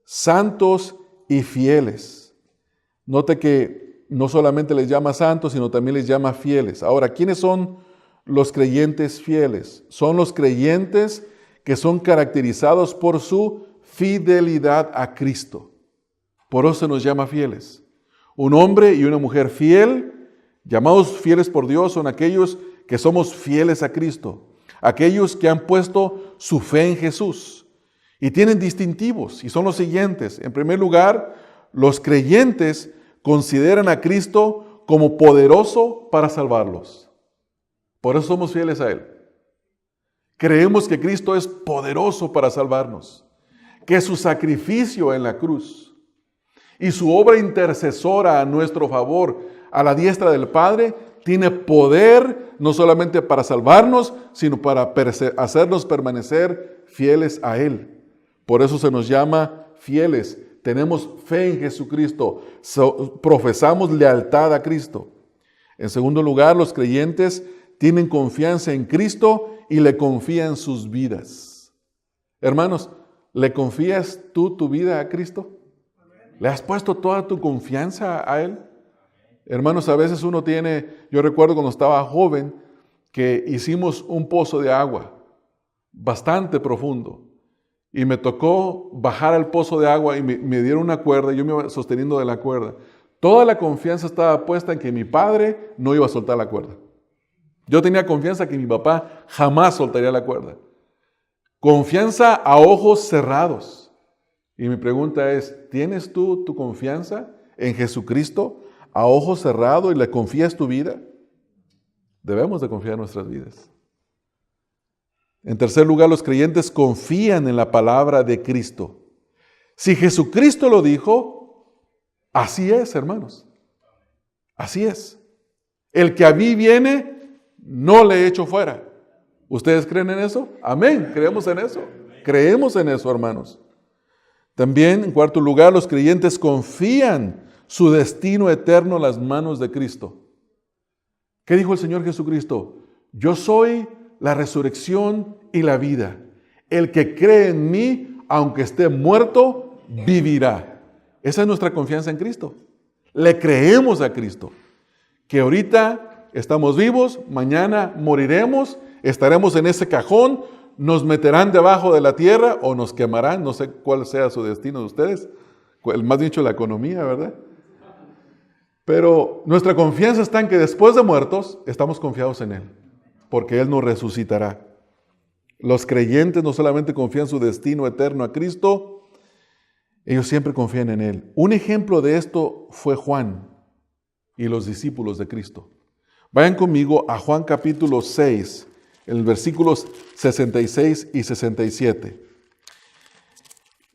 santos y fieles. Note que no solamente les llama santos, sino también les llama fieles. Ahora, ¿quiénes son los creyentes fieles? Son los creyentes que son caracterizados por su fidelidad a Cristo. Por eso se nos llama fieles. Un hombre y una mujer fiel, llamados fieles por Dios, son aquellos que somos fieles a Cristo. Aquellos que han puesto su fe en Jesús y tienen distintivos, y son los siguientes. En primer lugar, los creyentes consideran a Cristo como poderoso para salvarlos. Por eso somos fieles a Él. Creemos que Cristo es poderoso para salvarnos, que su sacrificio en la cruz y su obra intercesora a nuestro favor, a la diestra del Padre, tiene poder no solamente para salvarnos, sino para hacernos permanecer fieles a Él. Por eso se nos llama fieles. Tenemos fe en Jesucristo. Profesamos lealtad a Cristo. En segundo lugar, los creyentes tienen confianza en Cristo y le confían sus vidas. Hermanos, ¿le confías tú tu vida a Cristo? ¿Le has puesto toda tu confianza a Él? Hermanos, a veces yo recuerdo cuando estaba joven, que hicimos un pozo de agua bastante profundo y me tocó bajar al pozo de agua y me dieron una cuerda y yo me iba sosteniendo de la cuerda. Toda la confianza estaba puesta en que mi padre no iba a soltar la cuerda. Yo tenía confianza que mi papá jamás soltaría la cuerda. Confianza a ojos cerrados. Y mi pregunta es, ¿tienes tú tu confianza en Jesucristo a ojos cerrados y le confías tu vida? Debemos de confiar en nuestras vidas. En tercer lugar, los creyentes confían en la palabra de Cristo. Si Jesucristo lo dijo, así es, hermanos. Así es. El que a mí viene, no le echo fuera. ¿Ustedes creen en eso? Amén. ¿Creemos en eso? Creemos en eso, hermanos. También, en cuarto lugar, los creyentes confían su destino eterno en las manos de Cristo. ¿Qué dijo el Señor Jesucristo? Yo soy la resurrección y la vida. El que cree en mí, aunque esté muerto, vivirá. Esa es nuestra confianza en Cristo. Le creemos a Cristo. Que ahorita estamos vivos, mañana moriremos, estaremos en ese cajón, nos meterán debajo de la tierra o nos quemarán, no sé cuál sea su destino de ustedes, más dicho la economía, ¿verdad? Pero nuestra confianza está en que después de muertos estamos confiados en Él, porque Él nos resucitará. Los creyentes no solamente confían su destino eterno a Cristo, ellos siempre confían en Él. Un ejemplo de esto fue Juan y los discípulos de Cristo. Vayan conmigo a Juan capítulo 6, en los versículos 66 y 67.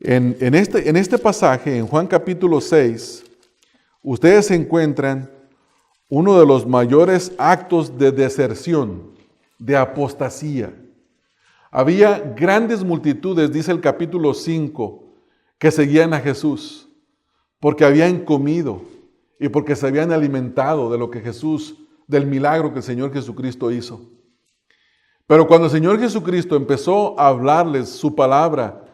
En este pasaje, en Juan capítulo 6, ustedes encuentran uno de los mayores actos de deserción, de apostasía. Había grandes multitudes, dice el capítulo 5, que seguían a Jesús, porque habían comido y porque se habían alimentado de lo que del milagro que el Señor Jesucristo hizo. Pero cuando el Señor Jesucristo empezó a hablarles su palabra,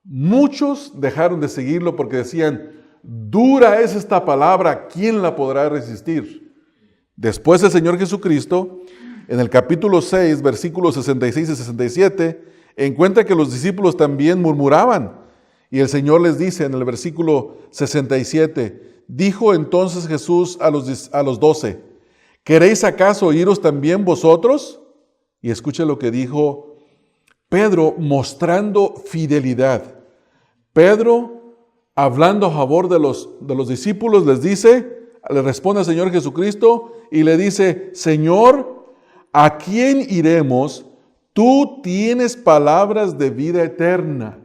muchos dejaron de seguirlo porque decían, dura es esta palabra, ¿quién la podrá resistir? Después el Señor Jesucristo, en el capítulo 6, versículos 66 y 67, encuentra que los discípulos también murmuraban Y el Señor les dice en el versículo 67, dijo entonces Jesús a los 12, ¿queréis acaso iros también vosotros? Y escuche lo que dijo Pedro, mostrando fidelidad. Pedro, hablando a favor de los discípulos, les dice, le responde al Señor Jesucristo y le dice, Señor, ¿a quién iremos? Tú tienes palabras de vida eterna.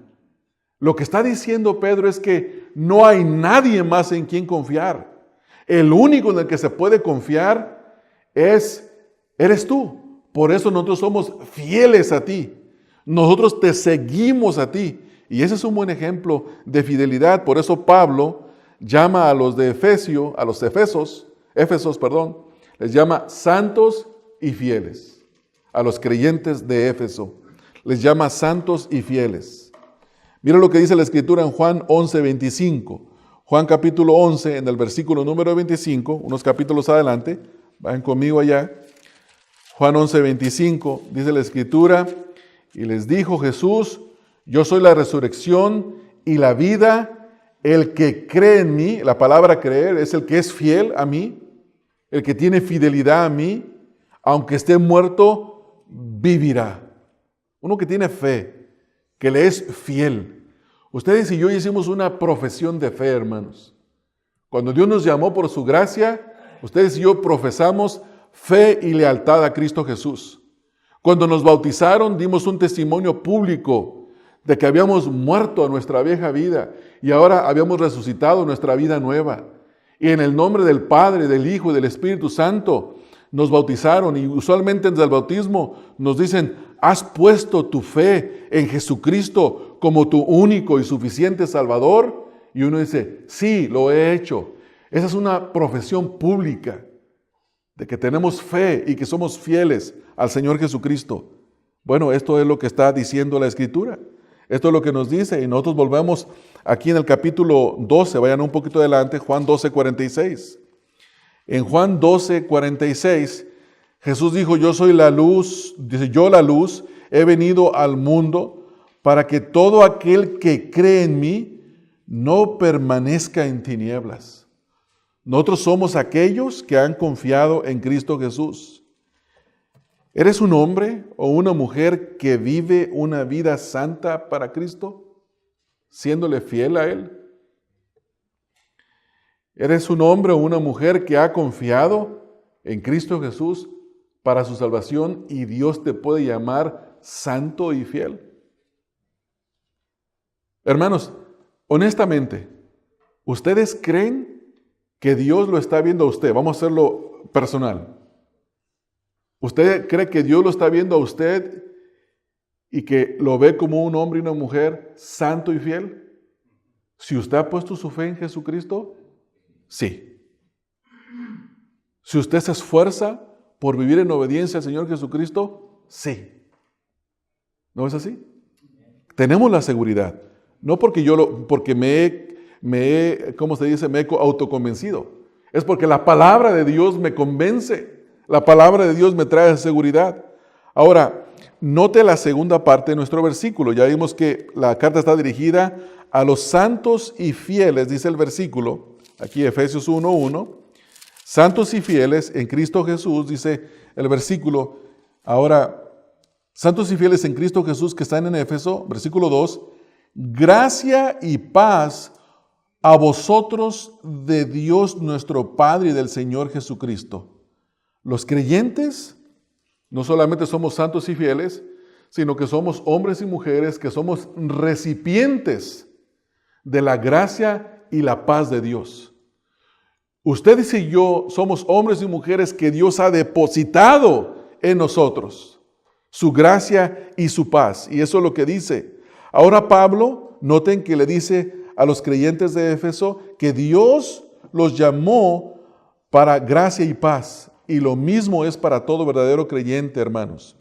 Lo que está diciendo Pedro es que no hay nadie más en quien confiar. El único en el que se puede confiar eres tú. Por eso nosotros somos fieles a ti. Nosotros te seguimos a ti. Y ese es un buen ejemplo de fidelidad. Por eso Pablo llama a los de Éfesos, les llama santos y fieles. A los creyentes de Éfeso les llama santos y fieles. Mira lo que dice la Escritura en Juan 11:25. Juan capítulo 11, en el versículo número 25, unos capítulos adelante, vayan conmigo allá. Juan 11:25, dice la Escritura, y les dijo Jesús, yo soy la resurrección y la vida, el que cree en mí, la palabra creer es el que es fiel a mí, el que tiene fidelidad a mí, aunque esté muerto, vivirá. Uno que tiene fe, que le es fiel. Ustedes y yo hicimos una profesión de fe, hermanos. Cuando Dios nos llamó por su gracia, ustedes y yo profesamos fe y lealtad a Cristo Jesús. Cuando nos bautizaron, dimos un testimonio público de que habíamos muerto a nuestra vieja vida y ahora habíamos resucitado nuestra vida nueva. Y en el nombre del Padre, del Hijo y del Espíritu Santo nos bautizaron, y usualmente desde el bautismo nos dicen, has puesto tu fe en Jesucristo como tu único y suficiente Salvador. Y uno dice, sí, lo he hecho. Esa es una profesión pública de que tenemos fe y que somos fieles al Señor Jesucristo. Bueno, esto es lo que está diciendo la Escritura. Esto es lo que nos dice, y nosotros volvemos aquí en el capítulo 12, vayan un poquito adelante, Juan 12:46. En Juan 12:46, Jesús dijo, yo soy la luz, dice, yo la luz, he venido al mundo para que todo aquel que cree en mí no permanezca en tinieblas. Nosotros somos aquellos que han confiado en Cristo Jesús. ¿Eres un hombre o una mujer que vive una vida santa para Cristo, siéndole fiel a Él? ¿Eres un hombre o una mujer que ha confiado en Cristo Jesús para su salvación y Dios te puede llamar santo y fiel? Hermanos, honestamente, ¿ustedes creen que Dios lo está viendo a usted? Vamos a hacerlo personal. ¿Usted cree que Dios lo está viendo a usted y que lo ve como un hombre y una mujer santo y fiel? Si usted ha puesto su fe en Jesucristo, sí. Si usted se esfuerza por vivir en obediencia al Señor Jesucristo, sí. ¿No es así? Tenemos la seguridad. No porque porque me he autoconvencido. Es porque la palabra de Dios me convence. La palabra de Dios me trae seguridad. Ahora, note la segunda parte de nuestro versículo. Ya vimos que la carta está dirigida a los santos y fieles, dice el versículo, aquí Efesios 1:1. Santos y fieles en Cristo Jesús, dice el versículo. Ahora, santos y fieles en Cristo Jesús que están en Éfeso, versículo 2. Gracia y paz a vosotros de Dios nuestro Padre y del Señor Jesucristo. Los creyentes no solamente somos santos y fieles, sino que somos hombres y mujeres que somos recipientes de la gracia y la paz de Dios. Ustedes y yo somos hombres y mujeres que Dios ha depositado en nosotros, su gracia y su paz. Y eso es lo que dice. Ahora Pablo, noten que le dice a los creyentes de Éfeso que Dios los llamó para gracia y paz. Y lo mismo es para todo verdadero creyente, hermanos.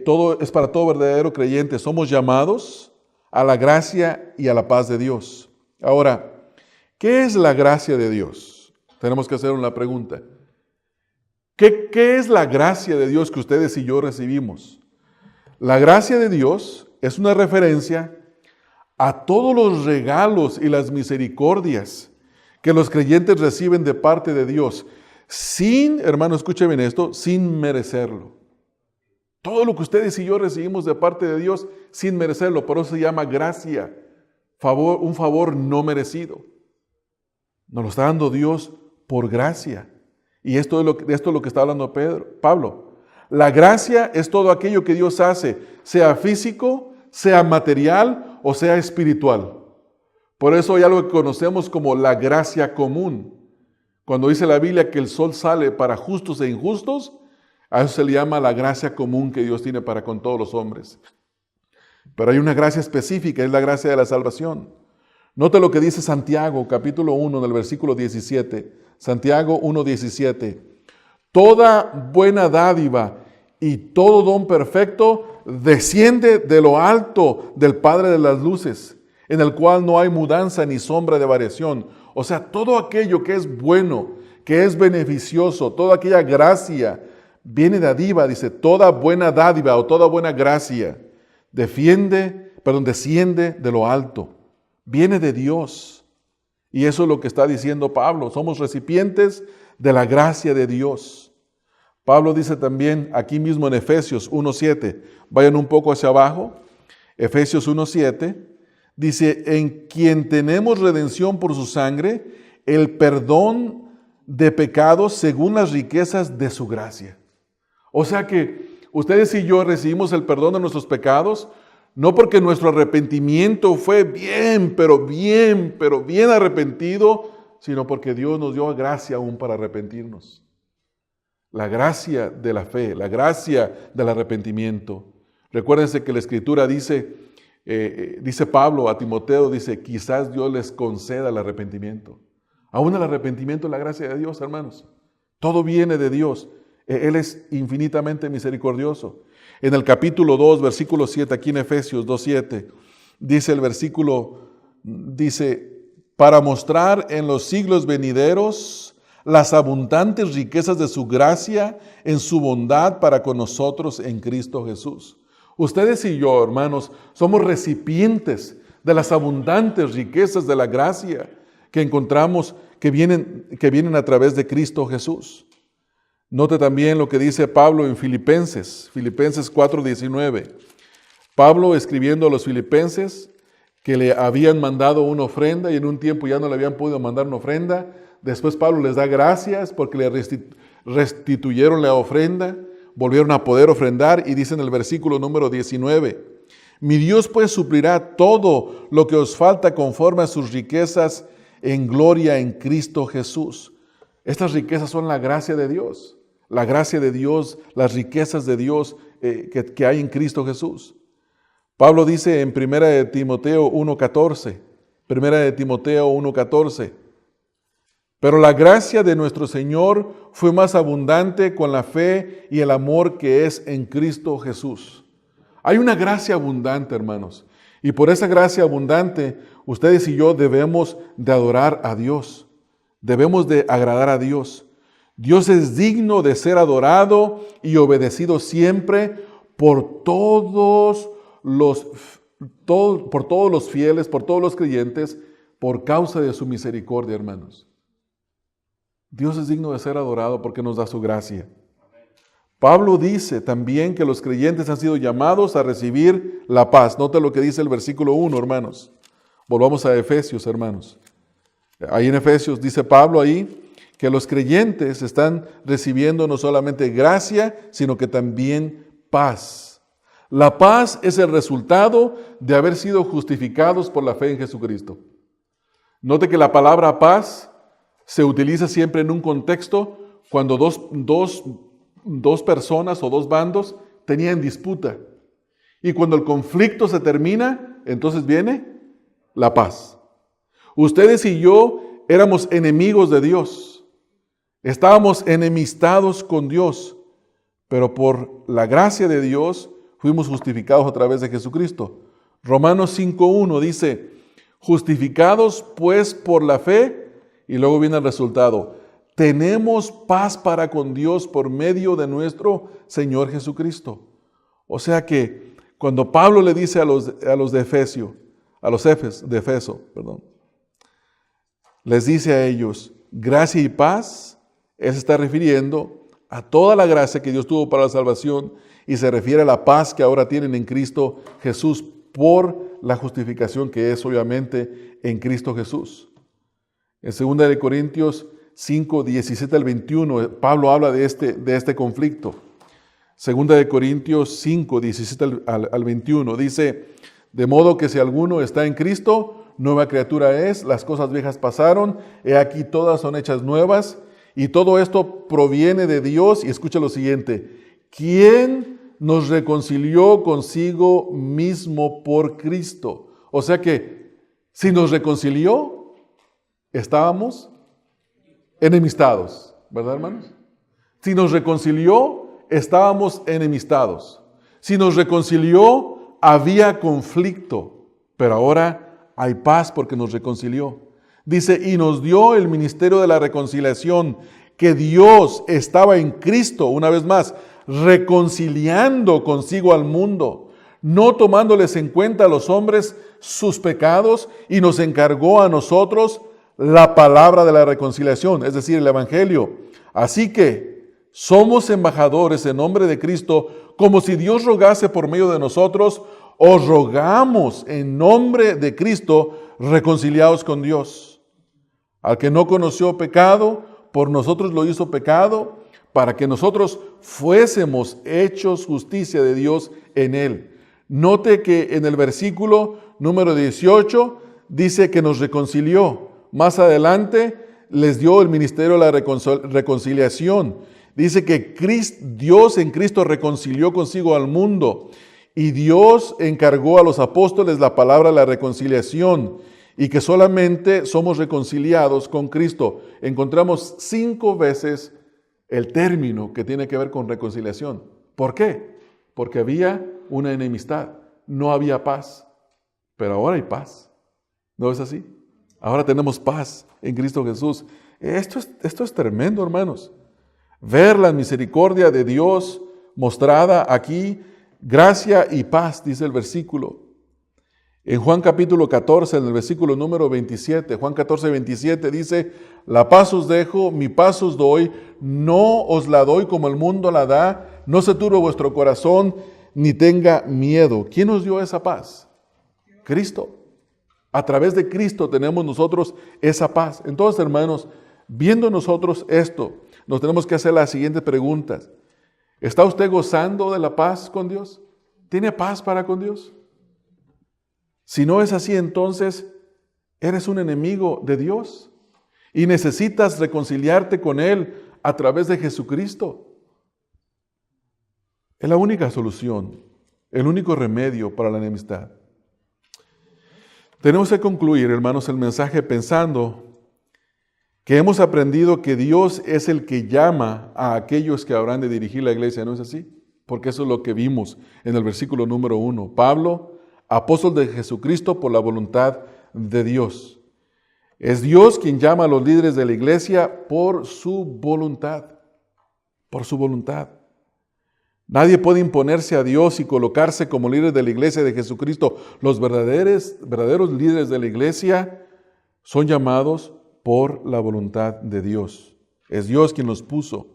Todo es para todo verdadero creyente. Somos llamados a la gracia y a la paz de Dios. Ahora, ¿qué es la gracia de Dios? Tenemos que hacer una pregunta. ¿Qué es la gracia de Dios que ustedes y yo recibimos? La gracia de Dios es una referencia a todos los regalos y las misericordias que los creyentes reciben de parte de Dios, sin, hermano, escuchen bien esto, sin merecerlo. Todo lo que ustedes y yo recibimos de parte de Dios sin merecerlo, por eso se llama gracia, un favor no merecido. Nos lo está dando Dios por gracia. Y esto es lo que está hablando Pablo. La gracia es todo aquello que Dios hace, sea físico, sea material o sea espiritual. Por eso hay algo que conocemos como la gracia común. Cuando dice la Biblia que el sol sale para justos e injustos, a eso se le llama la gracia común que Dios tiene para con todos los hombres. Pero hay una gracia específica, es la gracia de la salvación. Note lo que dice Santiago, capítulo 1, del versículo 17. Santiago 1:17. Toda buena dádiva y todo don perfecto desciende de lo alto del Padre de las luces, en el cual no hay mudanza ni sombra de variación. O sea, todo aquello que es bueno, que es beneficioso, toda aquella gracia, viene dádiva, dice, toda buena dádiva o toda buena gracia, desciende de lo alto, viene de Dios. Y eso es lo que está diciendo Pablo, somos recipientes de la gracia de Dios. Pablo dice también aquí mismo en Efesios 1:7, vayan un poco hacia abajo, Efesios 1:7, dice, en quien tenemos redención por su sangre, el perdón de pecados según las riquezas de su gracia. O sea que ustedes y yo recibimos el perdón de nuestros pecados, no porque nuestro arrepentimiento fue bien arrepentido, sino porque Dios nos dio gracia aún para arrepentirnos. La gracia de la fe, la gracia del arrepentimiento. Recuérdense que la Escritura dice Pablo a Timoteo, dice, quizás Dios les conceda el arrepentimiento. Aún el arrepentimiento es la gracia de Dios, hermanos. Todo viene de Dios. Él es infinitamente misericordioso. En el capítulo 2, versículo 7, aquí en Efesios 2:7, dice el versículo, para mostrar en los siglos venideros las abundantes riquezas de su gracia en su bondad para con nosotros en Cristo Jesús. Ustedes y yo, hermanos, somos recipientes de las abundantes riquezas de la gracia que encontramos que vienen a través de Cristo Jesús. Note también lo que dice Pablo en Filipenses 4:19. Pablo escribiendo a los filipenses que le habían mandado una ofrenda y en un tiempo ya no le habían podido mandar una ofrenda. Después Pablo les da gracias porque le restituyeron la ofrenda, volvieron a poder ofrendar y dice en el versículo número 19, mi Dios pues suplirá todo lo que os falta conforme a sus riquezas en gloria en Cristo Jesús. Estas riquezas son la gracia de Dios, las riquezas de Dios que hay en Cristo Jesús. Pablo dice en 1 Timoteo 1:14, pero la gracia de nuestro Señor fue más abundante con la fe y el amor que es en Cristo Jesús. Hay una gracia abundante, hermanos, y por esa gracia abundante, ustedes y yo debemos de adorar a Dios, debemos de agradar a Dios. Dios es digno de ser adorado y obedecido siempre por todos los fieles, por todos los creyentes, por causa de su misericordia, hermanos. Dios es digno de ser adorado porque nos da su gracia. Pablo dice también que los creyentes han sido llamados a recibir la paz. Note lo que dice el versículo 1, hermanos. Volvamos a Efesios, hermanos. Ahí en Efesios dice Pablo ahí que los creyentes están recibiendo no solamente gracia, sino que también paz. La paz es el resultado de haber sido justificados por la fe en Jesucristo. Note que la palabra paz se utiliza siempre en un contexto cuando dos personas o dos bandos tenían disputa. Y cuando el conflicto se termina, entonces viene la paz. Ustedes y yo éramos enemigos de Dios. Estábamos enemistados con Dios. Pero por la gracia de Dios fuimos justificados a través de Jesucristo. Romanos 5:1 dice, justificados pues por la fe, y luego viene el resultado. Tenemos paz para con Dios por medio de nuestro Señor Jesucristo. O sea que cuando Pablo le dice a los de Efesios, de Efeso, perdón. Les dice a ellos, gracia y paz. Él se está refiriendo a toda la gracia que Dios tuvo para la salvación y se refiere a la paz que ahora tienen en Cristo Jesús por la justificación que es obviamente en Cristo Jesús. En 2 de Corintios 5, 17 al 21, Pablo habla de este conflicto. 2 de Corintios 5, 17 al 21, dice, de modo que si alguno está en Cristo, nueva criatura es, las cosas viejas pasaron, he aquí todas son hechas nuevas, y todo esto proviene de Dios, y escucha lo siguiente, ¿quién nos reconcilió consigo mismo por Cristo? O sea que, si nos reconcilió, estábamos enemistados, ¿verdad, hermanos? Si nos reconcilió, estábamos enemistados. Si nos reconcilió, había conflicto, pero ahora hay paz porque nos reconcilió. Dice, y nos dio el ministerio de la reconciliación, que Dios estaba en Cristo, una vez más, reconciliando consigo al mundo, no tomándoles en cuenta a los hombres sus pecados, y nos encargó a nosotros la palabra de la reconciliación, es decir, el Evangelio. Así que somos embajadores en nombre de Cristo, como si Dios rogase por medio de nosotros, os rogamos en nombre de Cristo, reconciliados con Dios. Al que no conoció pecado, por nosotros lo hizo pecado, para que nosotros fuésemos hechos justicia de Dios en él. Note que en el versículo número 18 dice que nos reconcilió. Más adelante les dio el ministerio de la reconciliación. Dice que Dios en Cristo reconcilió consigo al mundo y Dios encargó a los apóstoles la palabra de la reconciliación y que solamente somos reconciliados con Cristo. Encontramos 5 veces el término que tiene que ver con reconciliación. ¿Por qué? Porque había una enemistad, no había paz, pero ahora hay paz. ¿No es así? Ahora tenemos paz en Cristo Jesús. Esto es tremendo, hermanos. Ver la misericordia de Dios mostrada aquí, gracia y paz, dice el versículo. En Juan capítulo 14, en el versículo número 27, Juan 14, 27 dice, la paz os dejo, mi paz os doy, no os la doy como el mundo la da, no se turbe vuestro corazón, ni tenga miedo. ¿Quién nos dio esa paz? Cristo. A través de Cristo tenemos nosotros esa paz. Entonces, hermanos, viendo nosotros esto, nos tenemos que hacer las siguientes preguntas. ¿Está usted gozando de la paz con Dios? ¿Tiene paz para con Dios? Si no es así, entonces eres un enemigo de Dios y necesitas reconciliarte con Él a través de Jesucristo. Es la única solución, el único remedio para la enemistad. Tenemos que concluir, hermanos, el mensaje pensando que hemos aprendido que Dios es el que llama a aquellos que habrán de dirigir la iglesia, ¿no es así? Porque eso es lo que vimos en el versículo número 1. Pablo, apóstol de Jesucristo por la voluntad de Dios. Es Dios quien llama a los líderes de la iglesia por su voluntad. Por su voluntad. Nadie puede imponerse a Dios y colocarse como líder de la iglesia de Jesucristo. Los verdaderos líderes de la iglesia son llamados por la voluntad de Dios. Es Dios quien los puso.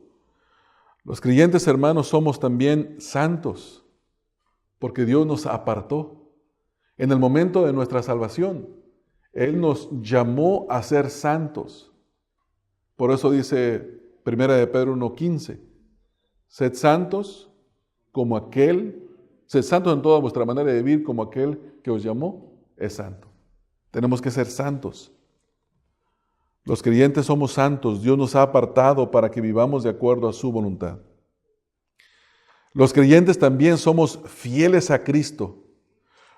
Los creyentes, hermanos, somos también santos, porque Dios nos apartó. En el momento de nuestra salvación, Él nos llamó a ser santos. Por eso dice 1 de Pedro 1:15, sed santos como sed santos en toda vuestra manera de vivir como aquel que os llamó es santo. Tenemos que ser santos. Los creyentes somos santos. Dios nos ha apartado para que vivamos de acuerdo a su voluntad. Los creyentes también somos fieles a Cristo.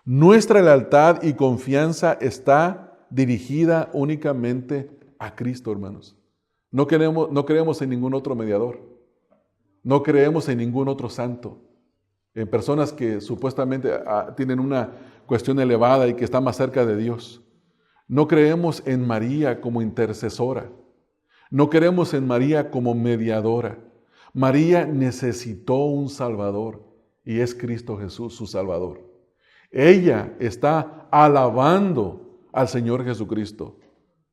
Nuestra lealtad y confianza está dirigida únicamente a Cristo, hermanos. No creemos en ningún otro mediador. No creemos en ningún otro santo. En personas que supuestamente tienen una cuestión elevada y que están más cerca de Dios. No creemos en María como intercesora. No creemos en María como mediadora. María necesitó un Salvador y es Cristo Jesús su Salvador. Ella está alabando al Señor Jesucristo.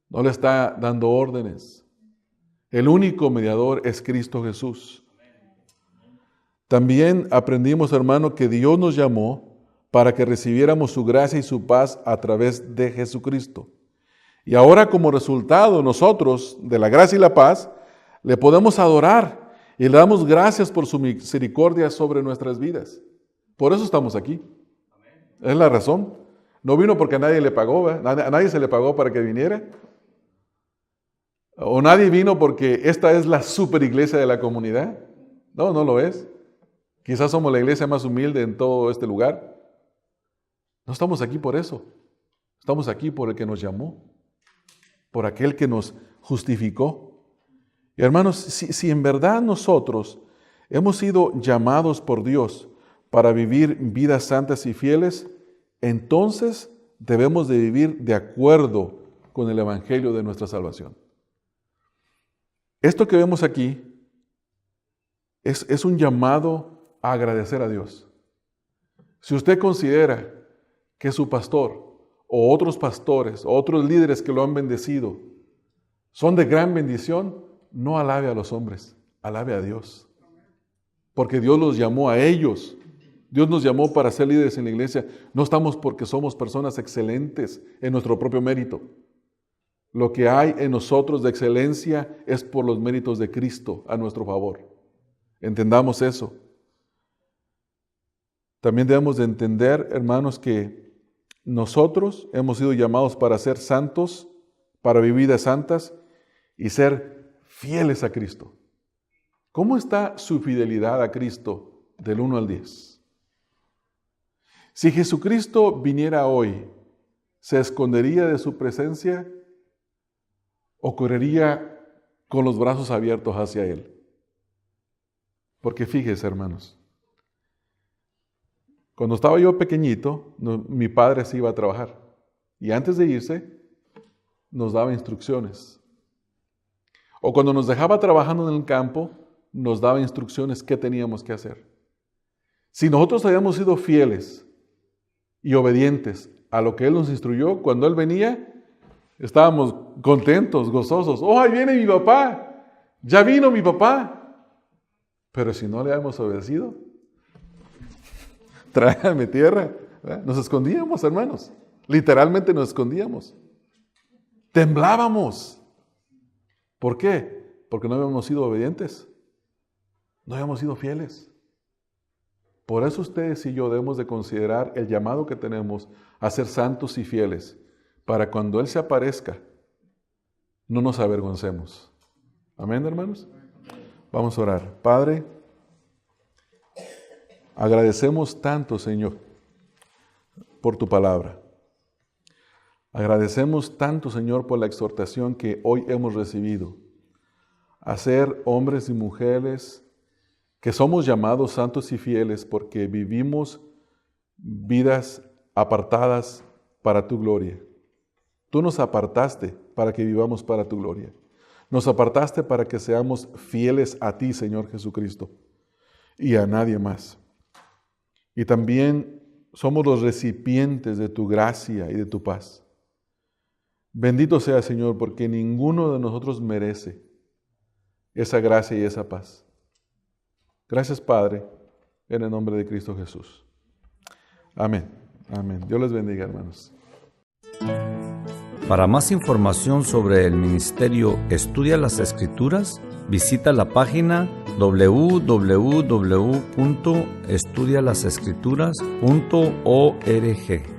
No le está dando órdenes. El único mediador es Cristo Jesús. También aprendimos, hermano, que Dios nos llamó para que recibiéramos su gracia y su paz a través de Jesucristo. Y ahora, como resultado, nosotros, de la gracia y la paz, le podemos adorar y le damos gracias por su misericordia sobre nuestras vidas. Por eso estamos aquí. Es la razón. No vino porque a nadie le pagó, ¿verdad? A nadie se le pagó para que viniera. O nadie vino porque esta es la super iglesia de la comunidad. No, no lo es. Quizás somos la iglesia más humilde en todo este lugar. No estamos aquí por eso. Estamos aquí por el que nos llamó, por aquel que nos justificó. Y hermanos, si en verdad nosotros hemos sido llamados por Dios para vivir vidas santas y fieles, entonces debemos de vivir de acuerdo con el evangelio de nuestra salvación. Esto que vemos aquí es un llamado a agradecer a Dios. Si usted considera que su pastor o otros pastores o otros líderes que lo han bendecido son de gran bendición, no alabe a los hombres, alabe a Dios. Porque Dios los llamó a ellos. Dios nos llamó para ser líderes en la iglesia. No estamos porque somos personas excelentes en nuestro propio mérito. Lo que hay en nosotros de excelencia es por los méritos de Cristo a nuestro favor. Entendamos eso. También debemos de entender, hermanos, que nosotros hemos sido llamados para ser santos, para vivir vidas santas y ser fieles a Cristo. ¿Cómo está su fidelidad a Cristo del 1 al 10? Si Jesucristo viniera hoy, ¿se escondería de su presencia o correría con los brazos abiertos hacia Él? Porque fíjese, hermanos, cuando estaba yo pequeñito, mi padre se iba a trabajar y antes de irse nos daba instrucciones. O cuando nos dejaba trabajando en el campo, nos daba instrucciones qué teníamos que hacer. Si nosotros habíamos sido fieles y obedientes a lo que Él nos instruyó, cuando Él venía, estábamos contentos, gozosos. ¡Oh, ahí viene mi papá! ¡Ya vino mi papá! Pero si no le habíamos obedecido, tráigame tierra. ¿Verdad? Nos escondíamos, hermanos. Literalmente nos escondíamos. Temblábamos. ¿Por qué? Porque no habíamos sido obedientes. No habíamos sido fieles. Por eso ustedes y yo debemos de considerar el llamado que tenemos a ser santos y fieles, para cuando Él se aparezca, no nos avergoncemos. Amén, hermanos. Vamos a orar. Padre, agradecemos tanto, Señor, por tu palabra. Agradecemos tanto, Señor, por la exhortación que hoy hemos recibido a ser hombres y mujeres que somos llamados santos y fieles porque vivimos vidas apartadas para tu gloria. Tú nos apartaste para que vivamos para tu gloria. Nos apartaste para que seamos fieles a ti, Señor Jesucristo, y a nadie más. Y también somos los recipientes de tu gracia y de tu paz. Bendito sea, Señor, porque ninguno de nosotros merece esa gracia y esa paz. Gracias, Padre, en el nombre de Cristo Jesús. Amén. Amén. Dios les bendiga, hermanos. Para más información sobre el ministerio Estudia las Escrituras, visita la página www.estudialasescrituras.org.